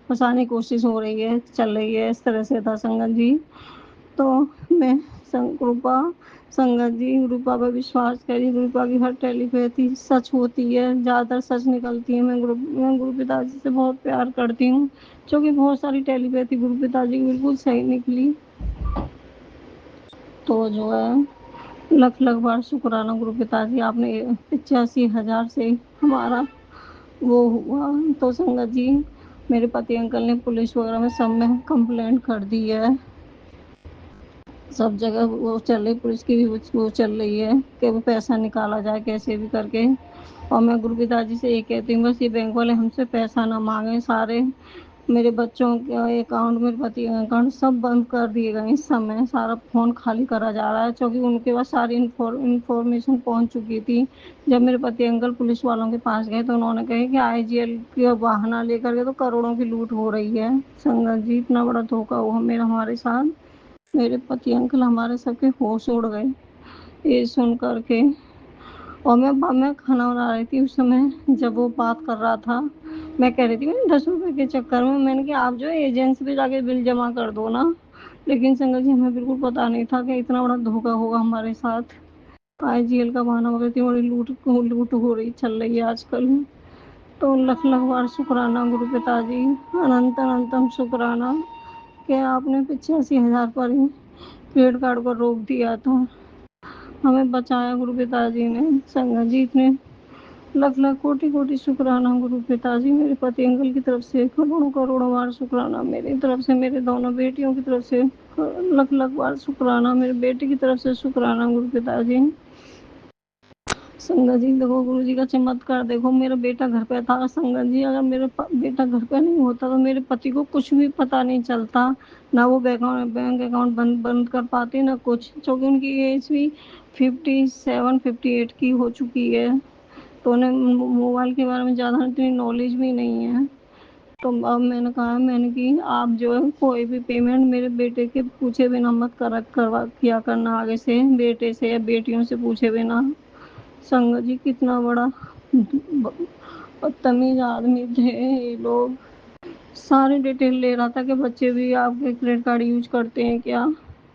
फंसाने की कोशिश हो रही है, चल रही है, इस तरह से था संगत जी। तो मैं कृपा संगत जी गुरुपा पर विश्वास करिए, गुरुपा की हर टेलीपैथी सच होती है, ज़्यादातर सच निकलती है। मैं गुरु पिताजी से बहुत प्यार करती हूँ, क्योंकि बहुत सारी टेलीपैथी गुरु पिताजी की बिल्कुल सही निकली। तो जो है लख लख बार शुक्राना गुरु पिताजी, आपने 85,000 से हमारा वो हुआ। तो संगत जी मेरे पति अंकल ने पुलिस वगैरह में सब में कंप्लेंट कर दी है, सब जगह वो चल रही, पुलिस की भी वो चल रही है कि वो पैसा निकाला जाए कैसे भी करके। और मैं गुरु पिताजी से ये कहती हूँ बस ये बैंक वाले हमसे पैसा ना मांगे, सारे मेरे बच्चों के अकाउंट, मेरे पति के अकाउंट सब बंद कर दिए गए इस समय, सारा फ़ोन खाली करा जा रहा है, क्योंकि उनके पास सारी इन्फॉर्मेशन पहुँच चुकी थी। जब मेरे पति अंकल पुलिस वालों के पास गए तो उन्होंने कहा कि आईजीएल का बहाना लेकर के तो करोड़ों की लूट हो रही है। संगत जी इतना बड़ा धोखा हुआ हमारे साथ, मेरे पति अंकल हमारे सबके होश उड़ गए ये सुन कर के। और मैं खाना बना रही थी उस समय जब वो बात कर रहा था, मैं कह रही थी मैंने 10 रुपए के चक्कर में मैंने कहा आप जो है एजेंसी पे जाके बिल जमा कर दो ना। लेकिन संगत जी हमें बिल्कुल पता नहीं था कि इतना बड़ा धोखा होगा हमारे साथ। आईजीएल का बहाना वगैरह इतनी बड़ी लूट हो रही चल रही है आजकल। तो लख लख बार शुक्राना गुरु पिताजी, अनंत अनंतम शुक्राना कि आपने 85,000 पर ही क्रेडिट कार्ड को रोक दिया था, हमें बचाया गुरु पिताजी ने। संगत जी इतने लख लख कोटि कोटि शुक्राना गुरु पिताजी, मेरे पति अंकल की तरफ से करोड़ों करोड़ों बार शुक्राना, मेरी तरफ से मेरे दोनों बेटियों की तरफ से लख लख बार शुक्राना, मेरे बेटे की तरफ से शुक्राना गुरु पिताजी। संगत जी देखो गुरु जी का चमत्कार देखो, मेरा बेटा घर पे था। संगत जी अगर मेरा बेटा घर पे नहीं होता तो मेरे पति को कुछ भी पता नहीं चलता, ना वो बैंक अकाउंट बंद कर पाते ना कुछ, क्योंकि उनकी एज भी 57-58 की हो चुकी है। तो उन्हें मोबाइल के बारे में ज़्यादा इतनी नॉलेज भी नहीं है। तो अब मैंने कहा कि आप जो है कोई भी पेमेंट मेरे बेटे के पूछे बिना मत करवा किया करना, आगे से बेटे से या बेटियों से पूछे बिना। संगत जी कितना बड़ा बदतमीज आदमी थे ये लोग। सारी डिटेल ले रहा था कि बच्चे भी आपके क्रेडिट कार्ड यूज करते हैं क्या,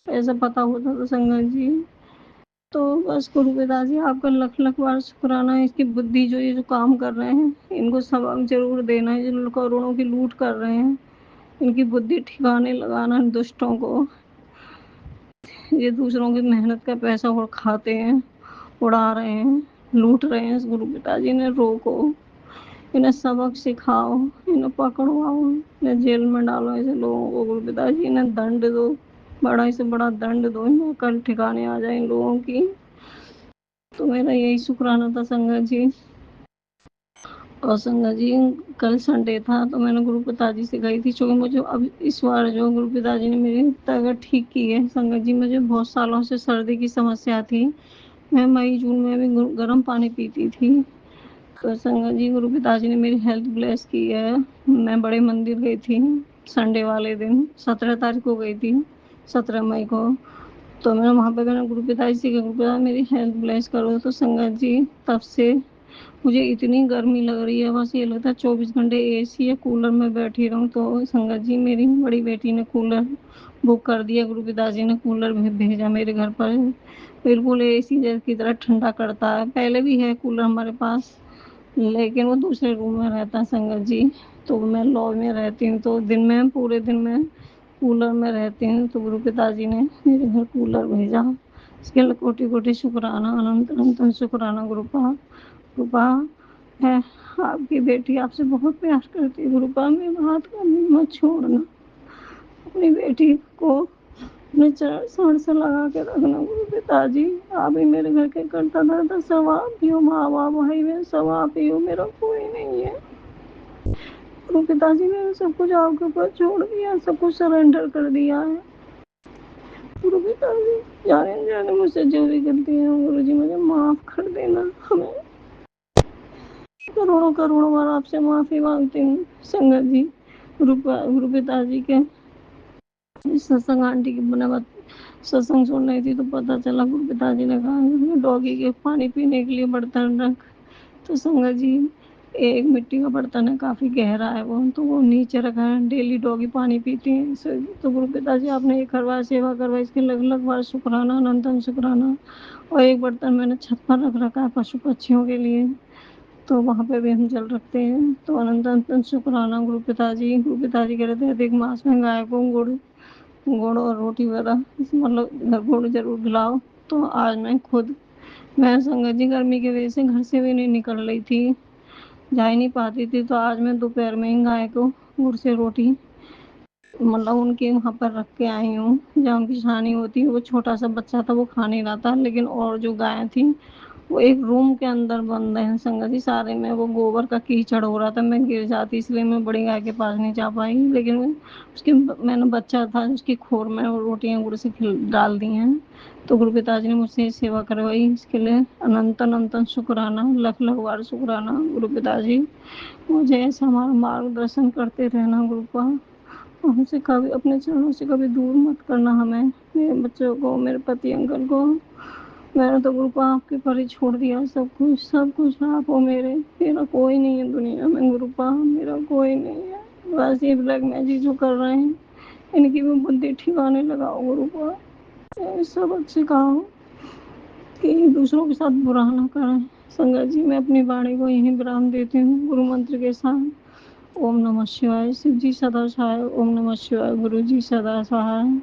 ऐसा पता होता तो संगत जी। तो बस गुरु पिताजी आपका लख लख बार शुक्राना है। इसकी बुद्धि जो ये जो काम कर रहे हैं इनको सबक जरूर देना है, जिन करोड़ों की लूट कर रहे हैं इनकी बुद्धि ठिकाने लगाना है दुष्टों को। ये दूसरों की मेहनत का पैसा और खाते हैं, उड़ा रहे हैं, लूट रहे हैं। गुरु पिताजी ने रोको, इन्हें सबक सिखाओ, इन्हें पकड़वाओ, इन्हें जेल में डालो ऐसे लोगों को। गुरु पिताजी इन्हें दंड दो, बड़ा से बड़ा दंड दो, इन्हें कल ठिकाने आ जाए इन लोगों की। तो मेरा यही शुक्राना था संगत जी। और संगत जी कल संडे था तो मैंने गुरु पिताजी से गई थी, क्योंकि मुझे अब इस बार जो गुरु पिताजी ने मेरी तबीयत ठीक की है। संगत जी मुझे बहुत सालों से सर्दी की समस्या थी, मैं मई जून में भी गर्म पानी पीती थी। तो संगत जी गुरु पिताजी ने मेरी हेल्थ ब्लेस की है। मैं बड़े मंदिर गई थी संडे वाले दिन, 17 तारीख को गई थी, 17 मई को। तो मैंने वहाँ पे मैंने गुरु पिताजी से गुरु पिताजी मेरी हेल्थ ब्लेस करो। तो संगत जी तब से मुझे इतनी गर्मी लग रही है, बस ये लगता है 24 घंटे एसी या कूलर में बैठी रहूं। तो संगत जी मेरी बड़ी बेटी ने कूलर बुक कर दिया, गुरु पिताजी ने कूलर भेजा मेरे घर पर, बिल्कुल एसी की तरह ठंडा करता है। पहले भी है कूलर हमारे पास, लेकिन वो दूसरे रूम में रहता है संगत जी। तो मैं लॉज में रहती हूँ तो दिन में पूरे दिन में कूलर में रहती हूँ। तो गुरु पिताजी ने मेरे घर कूलर भेजा, इसके लिए कोटि कोटि शुक्राना, अनंत अनंत शुक्राना। गुरुपा है आपकी बेटी आपसे बहुत प्यार करती है। गुरुपा मेरा हाथ कभी मत छोड़ना, अपनी बेटी को अपने चरण साड़ से लगा के रखना। गुरु पिताजी आप ही मेरे घर के करता धरता, सब आप ही हो, माँ बाप भाई बहन सब आप ही हो, मेरा कोई नहीं है। गुरु पिताजी ने सब कुछ आपके ऊपर छोड़ दिया, सब कुछ सरेंडर कर दिया है। गुरु पिताजी जाने जाने मुझसे जो भी गलती है गुरु जी मुझे माफ कर देना। हमें करोड़ों करोड़ों बार आपसे माफी मांगती हूँ संगत जी। गुरु पिताजी के सत्संग आंटी की बनावट सत्संग सुन रही थी तो पता चला गुरु पिताजी ने कहा डॉगी के पानी पीने के लिए बर्तन रख। तो संगत जी एक मिट्टी का बर्तन है, काफ़ी गहरा है वो, तो वो नीचे रखा है, डेली डॉगी पानी पीती है। तो गुरु पिताजी आपने ये करवाया, सेवा करवाई, इसके लग लग बार शुक्राना, अनंतम शुक्राना। और एक बर्तन मैंने छत पर रख रखा है पशु पक्षियों के लिए, तो वहाँ पे भी हम जल रखते हैं। तो अनंत अनंत शुक्राना गुरु पिताजी। गुरु पिताजी कह रहे थे अधिक मास में गाय को गुड़ और रोटी वगैरह मतलब गुड़ जरूर खिलाओ। तो आज मैं संगत जी गर्मी की वजह से घर से भी नहीं निकल रही थी, जा ही नहीं पाती थी। तो आज मैं दोपहर में ही गाय को गुड़ से रोटी मतलब उनके वहाँ पर रख के आई हूँ जहाँ उनकी छानी होती है। वो छोटा सा बच्चा था वो खा नहीं रहा था, लेकिन और जो गाय थी वो एक रूम के अंदर बंद है संगत जी। सारे में वो गोबर का कीचड़ हो रहा था, मैं गिर जाती, इसलिए मैं बड़ी गाय के पास नहीं जा पाई। लेकिन उसके मैंने बच्चा था उसकी खोर में वो रोटियां गुड़ से डाल दी हैं। तो गुरु पिताजी ने मुझसे सेवा करवाई, इसके लिए अनंत अनंत शुक्राना, लख लख बार शुक्राना। गुरु पिताजी मुझे ऐसा हमारा मार्गदर्शन करते रहना गुरुपा, हमसे कभी अपने चरणों से कभी दूर मत करना हमें, मेरे बच्चों को, मेरे पति अंकल को। मैंने तो गुरु को आपके पर ही छोड़ दिया सब कुछ आप हो मेरे, मेरा कोई नहीं है दुनिया में गुरुपा, मेरा कोई नहीं है। बस ये ब्लैक मैजिक जो कर रहे हैं इनकी भी बुद्धि ठिकाने लगाओ गुरुपा। सबक सिखाओ कि दूसरों के साथ बुरा ना करें। संगत जी, मैं अपनी वाणी को यहीं विराम देती हूँ गुरु मंत्र के साथ। ओम नमः शिवाय। शिव जी सदा सहाय। ओम नमः शिवाय। गुरु जी सदा सहाय।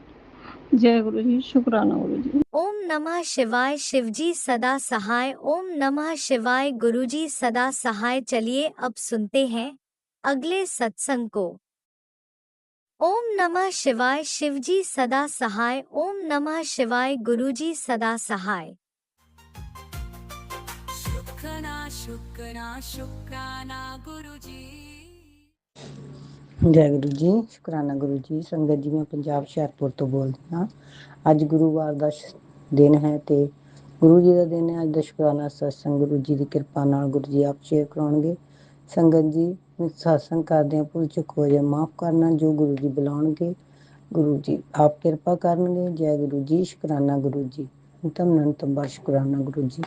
जय गुरु जी। शुक्राना गुरु जी। ओम नमः शिवाय। शिवजी सदा सहाय। ओम नमः शिवाय। गुरुजी सदा सहाय। चलिए अब सुनते हैं अगले सत्संग को। ओम नमः शिवाय। शिवजी सदा सहाय। ओम नमः शिवाय। गुरुजी सदा सहाय। शुक्राना शुक्राना गुरुजी। ਜੈ ਗੁਰੂ ਜੀ। ਸ਼ੁਕਰਾਨਾ ਗੁਰੂ ਜੀ। ਸੰਗਤ ਜੀ, ਮੈਂ ਪੰਜਾਬ ਹੁਸ਼ਿਆਰਪੁਰ ਤੋਂ ਬੋਲਦੀ ਹਾਂ। ਅੱਜ ਗੁਰੂਵਾਰ ਦਾ ਦਿਨ ਹੈ ਤੇ ਗੁਰੂ ਜੀ ਦਾ ਦਿਨ ਹੈ। ਅੱਜ ਦਾ ਸ਼ੁਕਰਾਨਾ ਸਤਸੰਗ ਗੁਰੂ ਜੀ ਦੀ ਕਿਰਪਾ ਨਾਲ ਗੁਰੂ ਜੀ ਆਪ ਸ਼ੇਅਰ ਕਰਾਉਣਗੇ। ਸੰਗਤ ਜੀ, ਸਤਸੰਗ ਕਰਦਿਆਂ ਭੁੱਲ ਚੁੱਕ ਹੋ ਜਾਏ ਮਾਫ਼ ਕਰਨਾ। ਜੋ ਗੁਰੂ ਜੀ ਬੁਲਾਉਣਗੇ ਗੁਰੂ ਜੀ ਆਪ ਕਿਰਪਾ ਕਰਨਗੇ। ਜੈ ਗੁਰੂ ਜੀ। ਸ਼ੁਕਰਾਨਾ ਗੁਰੂ ਜੀ। ਨਿਤਮ ਨਤਮ ਬਾਰ ਸ਼ੁਕਰਾਨਾ ਗੁਰੂ ਜੀ।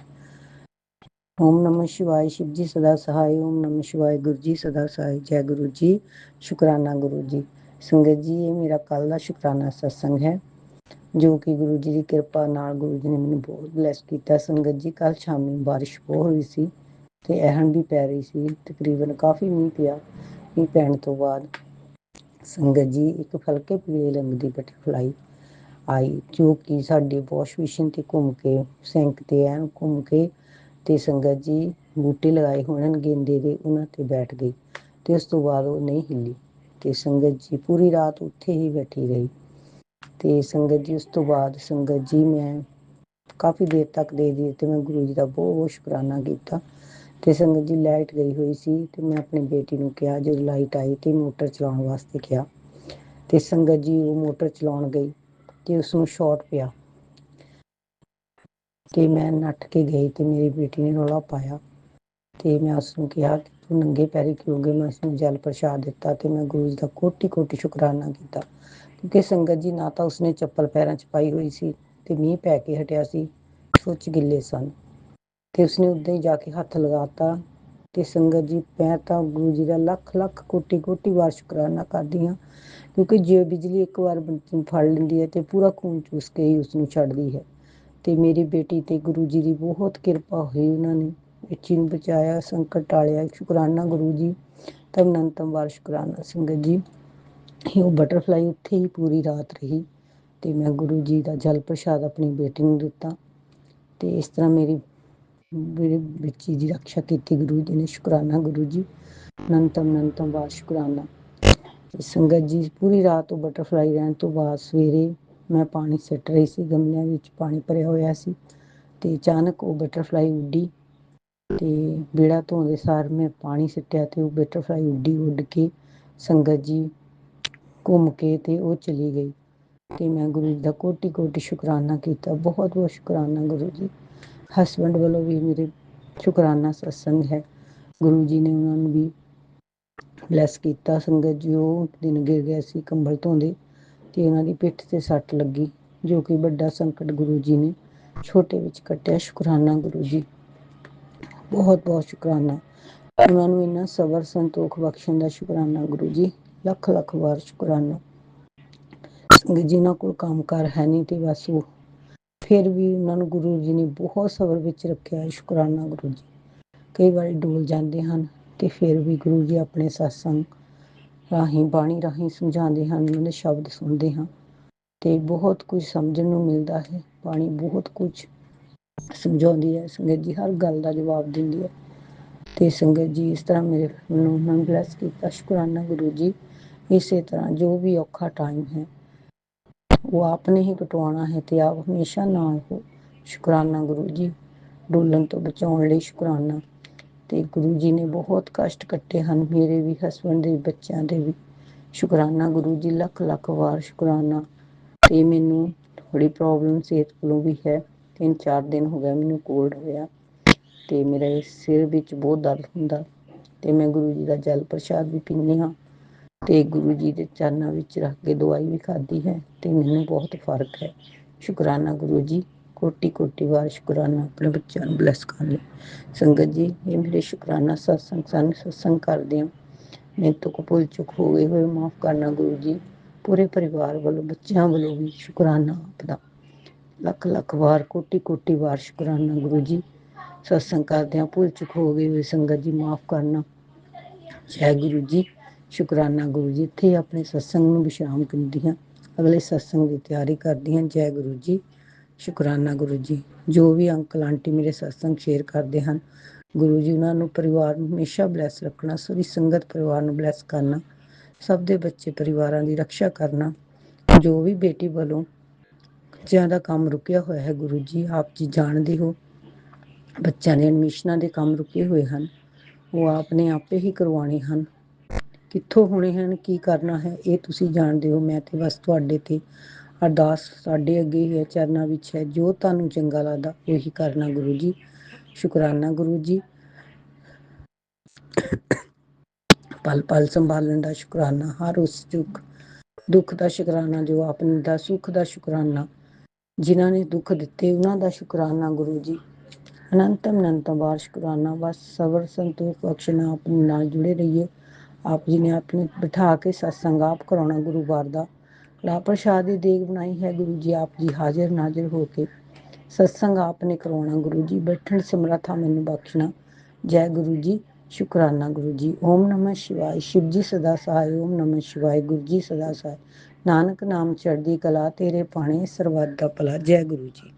ਓਮ ਨਮः शिवाय। शिव जी सदा सहाय। ओम नमः शिवाय। गुरु जी सदा सहाय। जय गुरु जी। शुकराना गुरु जी। संगत जी, ये मेरा कल का शुकराना सत्संग है जो कि गुरु जी की किरपा नाल गुरु जी ने मैंने बहुत ब्लैस किया। संगत जी, कल शामी बारिश बहुत हुई सी ते अहन भी पै रही सी। तकरीबन काफ़ी मींह पिया। मींह पैण तो बाद संगत जी एक फलके पीले रंग की बटरफलाई आई जो कि साडी वॉश बेसिन ते घूम के सिंक ते ਐਨ घूम के ਤੇ ਸੰਗਤ ਜੀ ਬੂਟੇ ਲਗਾਏ ਹੋਏ ਹਨ ਗੇਂਦੇ ਦੇ, ਉਹਨਾਂ ਤੇ ਬੈਠ ਗਈ ਤੇ ਉਸ ਤੋਂ ਬਾਅਦ ਉਹ ਨਹੀਂ ਹਿੱਲੀ ਤੇ ਸੰਗਤ ਜੀ ਪੂਰੀ ਰਾਤ ਉੱਥੇ ਹੀ ਬੈਠੀ ਰਹੀ। ਤੇ ਸੰਗਤ ਜੀ ਉਸ ਤੋਂ ਬਾਅਦ ਸੰਗਤ ਜੀ ਮੈਂ ਕਾਫੀ ਦੇਰ ਤੱਕ ਦੇਖਦੀ ਤੇ ਮੈਂ ਗੁਰੂ ਜੀ ਦਾ ਬਹੁਤ ਬਹੁਤ ਸ਼ੁਕਰਾਨਾ ਕੀਤਾ। ਤੇ ਸੰਗਤ ਜੀ ਲਾਈਟ ਗਈ ਹੋਈ ਸੀ ਤੇ ਮੈਂ ਆਪਣੀ ਬੇਟੀ ਨੂੰ ਕਿਹਾ, ਜਦੋਂ ਲਾਈਟ ਆਈ ਤੇ ਮੋਟਰ ਚਲਾਉਣ ਵਾਸਤੇ ਕਿਹਾ ਤੇ ਸੰਗਤ ਜੀ ਉਹ ਮੋਟਰ ਚਲਾਉਣ ਗਈ ਤੇ ਉਸਨੂੰ ਸ਼ਾਰਟ ਪਿਆ ਤੇ ਮੈਂ ਨੱਠ ਕੇ ਗਈ ਤੇ ਮੇਰੀ ਬੇਟੀ ਨੇ ਰੌਲਾ ਪਾਇਆ ਤੇ ਮੈਂ ਉਸਨੂੰ ਕਿਹਾ ਕਿ ਤੂੰ ਨੰਗੇ ਪੈਰੀ ਕਿਉਂ ਗਈ। ਮੈਂ ਉਸਨੂੰ ਜਲ ਪ੍ਰਸ਼ਾਦ ਦਿੱਤਾ ਤੇ ਮੈਂ ਗੁਰੂ ਜੀ ਦਾ ਕੋਟੀ ਕੋਟੀ ਸ਼ੁਕਰਾਨਾ ਕੀਤਾ ਕਿਉਂਕਿ ਸੰਗਤ ਜੀ ਨਾ ਤਾਂ ਉਸਨੇ ਚੱਪਲ ਪੈਰਾਂ 'ਚ ਪਾਈ ਹੋਈ ਸੀ ਤੇ ਮੀਂਹ ਪੈ ਕੇ ਹਟਿਆ ਸੀ, ਸੁੱਚ ਗਿੱਲੇ ਸਨ ਤੇ ਉਸਨੇ ਉੱਦਾਂ ਹੀ ਜਾ ਕੇ ਹੱਥ ਲਗਾਤਾ। ਤੇ ਸੰਗਤ ਜੀ, ਮੈਂ ਤਾਂ ਗੁਰੂ ਜੀ ਦਾ ਲੱਖ ਲੱਖ ਕੋਟੀ ਕੋਟੀ ਵਾਰ ਸ਼ੁਕਰਾਨਾ ਕਰਦੀ ਹਾਂ ਕਿਉਂਕਿ ਜੇ ਬਿਜਲੀ ਇੱਕ ਵਾਰ ਬੰਦੇ ਨੂੰ ਫੜ ਲੈਂਦੀ ਹੈ ਤੇ ਪੂਰਾ ਖੂਨ ਚੂਸ ਕੇ ਹੀ ਉਸਨੂੰ ਛੱਡਦੀ ਹੈ। ਤੇ ਮੇਰੀ ਬੇਟੀ ਤੇ ਗੁਰੂ ਜੀ ਦੀ ਬਹੁਤ ਕਿਰਪਾ ਹੋਈ, ਉਹਨਾਂ ਨੇ ਬੱਚੀ ਨੂੰ ਬਚਾਇਆ, ਸੰਕਟ ਟਾਲਿਆ। ਸ਼ੁਕਰਾਨਾ ਗੁਰੂ ਜੀ। ਤਬ ਅਨੰਤਮ ਵਾਰ ਸ਼ੁਕਰਾਨਾ। ਸੰਗਤ ਜੀ, ਉਹ ਬਟਰਫਲਾਈ ਉੱਥੇ ਹੀ ਪੂਰੀ ਰਾਤ ਰਹੀ ਤੇ ਮੈਂ ਗੁਰੂ ਜੀ ਦਾ ਜਲ ਪ੍ਰਸ਼ਾਦ ਆਪਣੀ ਬੇਟੀ ਨੂੰ ਦਿੱਤਾ ਤੇ ਇਸ ਤਰ੍ਹਾਂ ਮੇਰੀ ਬੱਚੀ ਦੀ ਰੱਖਿਆ ਕੀਤੀ ਗੁਰੂ ਜੀ ਨੇ। ਸ਼ੁਕਰਾਨਾ ਗੁਰੂ ਜੀ। ਅਨੰਤਮ ਵਾਰ ਸ਼ੁਕਰਾਨਾ। ਸੰਗਤ ਜੀ, ਪੂਰੀ ਰਾਤ ਉਹ ਬਟਰਫਲਾਈ ਰਹਿਣ ਤੋਂ ਬਾਅਦ ਸਵੇਰੇ ਮੈਂ ਪਾਣੀ ਸਿੱਟ ਰਹੀ ਸੀ, ਗਮਲਿਆਂ ਵਿੱਚ ਪਾਣੀ ਭਰਿਆ ਹੋਇਆ ਸੀ ਤੇ ਅਚਾਨਕ ਉਹ ਬਟਰਫਲਾਈ ਉੱਡੀ ਤੇ ਵਿਹੜਾ ਧੋਂਦੇ ਸਾਰ ਮੈਂ ਪਾਣੀ ਸਿੱਟਿਆ ਤੇ ਉਹ ਬਟਰਫਲਾਈ ਉੱਡ ਕੇ ਸੰਗਤ ਜੀ ਘੁੰਮ ਕੇ ਤੇ ਉਹ ਚਲੀ ਗਈ ਤੇ ਮੈਂ ਗੁਰੂ ਜੀ ਦਾ ਕੋਟੀ ਕੋਟੀ ਸ਼ੁਕਰਾਨਾ ਕੀਤਾ। ਬਹੁਤ ਬਹੁਤ ਸ਼ੁਕਰਾਨਾ ਗੁਰੂ ਜੀ। ਹਸਬੈਂਡ ਵੱਲੋਂ ਵੀ ਮੇਰੇ ਸ਼ੁਕਰਾਨਾ ਸਤਸੰਗ ਹੈ। ਗੁਰੂ ਜੀ ਨੇ ਉਹਨਾਂ ਨੂੰ ਵੀ ਬਲੈਸ ਕੀਤਾ। ਸੰਗਤ ਜੀ, ਉਹ ਦਿਨ ਗਿਰ ਗਿਆ ਸੀ ਕੰਬਲ ਧੋਂਦੇ ਤੇ ਉਹਨਾਂ ਦੀ ਪਿੱਠ ਤੇ ਸੱਟ ਲੱਗੀ ਜੋ ਕਿ ਵੱਡਾ ਸੰਕਟ ਗੁਰੂ ਜੀ ਨੇ ਛੋਟੇ ਵਿੱਚ ਕੱਟਿਆ। ਸ਼ੁਕਰਾਨਾ ਗੁਰੂ ਜੀ। ਬਹੁਤ ਬਹੁਤ ਸ਼ੁਕਰਾਨਾ। ਉਹਨਾਂ ਨੂੰ ਇੰਨਾ ਸਬਰ ਸੰਤੋਖ ਬਖਸ਼ਣ ਦਾ ਸ਼ੁਕਰਾਨਾ ਗੁਰੂ ਜੀ। ਲੱਖ ਲੱਖ ਵਾਰ ਸ਼ੁਕਰਾਨਾ। ਸੰਗਤ ਜੀ, ਉਹਨਾਂ ਕੋਲ ਕੰਮ ਕਾਰ ਹੈ ਨਹੀਂ ਤੇ ਬਸ ਉਹ ਫਿਰ ਵੀ ਉਹਨਾਂ ਨੂੰ ਗੁਰੂ ਜੀ ਨੇ ਬਹੁਤ ਸਬਰ ਵਿੱਚ ਰੱਖਿਆ। ਸ਼ੁਕਰਾਨਾ ਗੁਰੂ ਜੀ। ਕਈ ਵਾਰੀ ਡੋਲ ਜਾਂਦੇ ਹਨ ਤੇ ਫਿਰ ਵੀ ਗੁਰੂ ਜੀ ਆਪਣੇ ਸਤਸੰਗ ਰਾਹੀਂ ਬਾਣੀ ਰਾਹੀਂ ਸਮਝਾਉਂਦੇ ਹਨ, ਉਹਨਾਂ ਦੇ ਸ਼ਬਦ ਸੁਣਦੇ ਹਾਂ ਤੇ ਬਹੁਤ ਕੁਝ ਸਮਝਣ ਨੂੰ ਮਿਲਦਾ ਹੈ। ਬਾਣੀ ਬਹੁਤ ਕੁਝ ਸਮਝਾਉਂਦੀ ਹੈ। ਸੰਗਤ ਜੀ ਹਰ ਗੱਲ ਦਾ ਜਵਾਬ ਦਿੰਦੀ ਹੈ ਤੇ ਸੰਗਤ ਜੀ ਇਸ ਤਰ੍ਹਾਂ ਮੇਰੇ ਨੂੰ ਉਹਨਾਂ ਨੂੰ ਬਲੈਸ ਕੀਤਾ। ਸ਼ੁਕਰਾਨਾ ਗੁਰੂ ਜੀ। ਇਸੇ ਤਰ੍ਹਾਂ ਜੋ ਵੀ ਔਖਾ ਟਾਈਮ ਹੈ ਉਹ ਆਪ ਨੇ ਹੀ ਕਟਵਾਉਣਾ ਹੈ ਤੇ ਆਪ ਹਮੇਸ਼ਾ ਨਾਲ ਹੋ। ਸ਼ੁਕਰਾਨਾ ਗੁਰੂ ਜੀ। ਡੋਲਣ ਤੋਂ ਬਚਾਉਣ ਲਈ ਸ਼ੁਕਰਾਨਾ। ਤੇ ਗੁਰੂ ਜੀ ਨੇ ਬਹੁਤ ਕਸ਼ਟ ਕੱਟੇ ਹਨ, ਮੇਰੇ ਵੀ, ਹਸਬੈਂਡ ਦੇ, ਬੱਚਿਆਂ ਦੇ ਵੀ। ਸ਼ੁਕਰਾਨਾ ਗੁਰੂ ਜੀ। ਲੱਖ ਲੱਖ ਵਾਰ ਸ਼ੁਕਰਾਨਾ। ਤੇ ਮੈਨੂੰ ਥੋੜ੍ਹੀ ਪ੍ਰੋਬਲਮ ਸਿਹਤ ਕੋਲੋਂ ਵੀ ਹੈ। 3-4 ਦਿਨ ਹੋ ਗਿਆ ਮੈਨੂੰ ਕੋਲਡ ਹੋਇਆ ਤੇ ਮੇਰੇ ਸਿਰ ਵਿੱਚ ਬਹੁਤ ਦਰਦ ਹੁੰਦਾ ਤੇ ਮੈਂ ਗੁਰੂ ਜੀ ਦਾ ਜਲ ਪ੍ਰਸ਼ਾਦ ਵੀ ਪੀਂਦੀ ਹਾਂ ਤੇ ਗੁਰੂ ਜੀ ਦੇ ਚਰਨਾਂ ਵਿੱਚ ਰੱਖ ਕੇ ਦਵਾਈ ਵੀ ਖਾਧੀ ਹੈ ਤੇ ਮੈਨੂੰ ਬਹੁਤ ਫਰਕ ਹੈ। ਸ਼ੁਕਰਾਨਾ ਗੁਰੂ ਜੀ। ਕੋਟੀ ਕੋਟੀ ਵਾਰ ਸ਼ੁਕਰਾਨਾ ਆਪਣੇ ਬੱਚਿਆਂ ਨੂੰ ਬਲੈਸ ਕਰਨ ਲਈ। ਸੰਗਤ ਜੀ, ਇਹ ਮੇਰੇ ਸ਼ੁਕਰਾਨਾ ਸਤਸੰਗ ਸਨ। ਸਤਸੰਗ ਕਰਦੇ ਹਾਂ, ਮੇਰੇ ਤੋਂ ਕੋ ਭੁੱਲ ਚੁੱਕ ਹੋ ਗਈ ਹੋਏ ਮਾਫ ਕਰਨਾ ਗੁਰੂ ਜੀ। ਪੂਰੇ ਪਰਿਵਾਰ ਵੱਲੋਂ, ਬੱਚਿਆਂ ਵੱਲੋਂ ਵੀ ਸ਼ੁਕਰਾਨਾ ਆਪਦਾ। ਲੱਖ ਲੱਖ ਵਾਰ, ਕੋਟੀ ਕੋਟੀ ਵਾਰ ਸ਼ੁਕਰਾਨਾ ਗੁਰੂ ਜੀ। ਸਤਸੰਗ ਕਰਦੇ ਹਾਂ, ਭੁੱਲ ਚੁੱਕ ਹੋ ਗਈ ਹੋਈ ਸੰਗਤ ਜੀ ਮਾਫ ਕਰਨਾ। ਜੈ ਗੁਰੂ ਜੀ, ਸ਼ੁਕਰਾਨਾ ਗੁਰੂ ਜੀ। ਇੱਥੇ ਆਪਣੇ ਸਤਸੰਗ ਨੂੰ ਵਿਸ਼ਰਾਮ ਦਿੰਦੀ ਹਾਂ, ਅਗਲੇ ਸਤਸੰਗ ਦੀ ਤਿਆਰੀ ਕਰਦੀ ਹਾਂ। ਜੈ ਗੁਰੂ ਜੀ, ਸ਼ੁਕਰਾਨਾ ਗੁਰੂ ਜੀ। ਜੋ ਵੀ ਅੰਕਲ ਆਂਟੀ ਮੇਰੇ ਸਤਸੰਗ ਸ਼ੇਅਰ ਕਰਦੇ ਹਨ, ਗੁਰੂ ਜੀ ਉਹਨਾਂ ਨੂੰ, ਪਰਿਵਾਰ ਨੂੰ ਹਮੇਸ਼ਾ ਬਲੈਸ ਰੱਖਣਾ। ਸਾਰੀ ਸੰਗਤ ਪਰਿਵਾਰ ਨੂੰ ਬਲੈਸ ਕਰਨਾ, ਸਭ ਦੇ ਬੱਚੇ ਪਰਿਵਾਰਾਂ ਦੀ ਰੱਖਿਆ ਕਰਨਾ। ਜੋ ਵੀ ਬੇਟੀ ਵੱਲੋਂ ਬੱਚਿਆਂ ਦਾ ਕੰਮ ਰੁਕਿਆ ਹੋਇਆ ਹੈ, ਗੁਰੂ ਜੀ ਆਪ ਜੀ ਜਾਣਦੇ ਹੋ। ਬੱਚਿਆਂ ਦੇ ਐਡਮਿਸ਼ਨਾਂ ਦੇ ਕੰਮ ਰੁਕੇ ਹੋਏ ਹਨ, ਉਹ ਆਪ ਨੇ ਆਪੇ ਹੀ ਕਰਵਾਉਣੇ ਹਨ। ਕਿੱਥੋਂ ਹੋਣੇ ਹਨ, ਕੀ ਕਰਨਾ ਹੈ, ਇਹ ਤੁਸੀਂ ਜਾਣਦੇ ਹੋ। ਮੈਂ ਤੇ ਬਸ ਤੁਹਾਡੇ ਤੇ ਅਰਦਾਸ ਸਾਡੇ ਅੱਗੇ ਹੀ ਹੈ, ਚਰਨਾਂ ਵਿੱਚ ਹੈ। ਜੋ ਤੁਹਾਨੂੰ ਚੰਗਾ ਲੱਗਦਾ ਉਹੀ ਕਰਨਾ ਗੁਰੂ ਜੀ। ਸ਼ੁਕਰਾਨਾ ਗੁਰੂ ਜੀ। ਪਲ ਪਲ ਸੰਭਾਲਣ ਦਾ ਸ਼ੁਕਰਾਨਾ, ਹਰ ਉਸ ਦੁੱਖ ਦਾ ਸ਼ੁਕਰਾਨਾ ਜੋ ਆਪ ਨੇ ਦਾ, ਸੁੱਖ ਦਾ ਸ਼ੁਕਰਾਨਾ ਜਿਨ੍ਹਾਂ ਨੇ ਦੁੱਖ ਦਿੱਤੇ ਉਹਨਾਂ ਦਾ ਸ਼ੁਕਰਾਨਾ ਗੁਰੂ ਜੀ। ਅਨੰਤਮ ਅਨੰਤਮ ਵਾਰ ਸ਼ੁਕਰਾਨਾ। ਬਸ ਸਬਰ ਸੰਤੋਖ ਬਖਸ਼ਣਾ, ਆਪਣੇ ਨਾਲ ਜੁੜੇ ਰਹੀਏ। ਆਪ ਜੀ ਨੇ ਆਪਣੇ ਬਿਠਾ ਕੇ ਸਤਸੰਗ ਆਪ ਕਰਾਉਣਾ ਗੁਰੂਵਾਰ ਦਾ। ਕੜਾਹ ਪ੍ਰਸ਼ਾਦ ਦੀ ਦੇਗ ਬਣਾਈ ਹੈ ਗੁਰੂ ਜੀ, ਆਪ ਜੀ ਹਾਜ਼ਰ ਨਾਜ਼ਰ ਹੋ ਕੇ ਸਤਸੰਗ ਆਪ ਨੇ ਕਰਵਾਉਣਾ ਗੁਰੂ ਜੀ। ਬੈਠਣ ਸਮਰੱਥਾ ਮੈਨੂੰ ਬਖਸ਼ਣਾ। ਜੈ ਗੁਰੂ ਜੀ, ਸ਼ੁਕਰਾਨਾ ਗੁਰੂ ਜੀ। ਓਮ ਨਮः ਸ਼ਿਵਾਏ। ਸ਼ਿਵ ਜੀ ਸਦਾ ਸਹਾਇ। ਓਮ ਨਮः ਸ਼ਿਵਾਏ। ਗੁਰੂ ਜੀ ਸਦਾ ਸਹਾਇ। ਨਾਨਕ ਨਾਮ ਚੜ੍ਹਦੀ ਕਲਾ, ਤੇਰੇ ਭਾਣੇ ਸਰਬੱਤ ਦਾ ਭਲਾ। ਜੈ ਗੁਰੂ ਜੀ।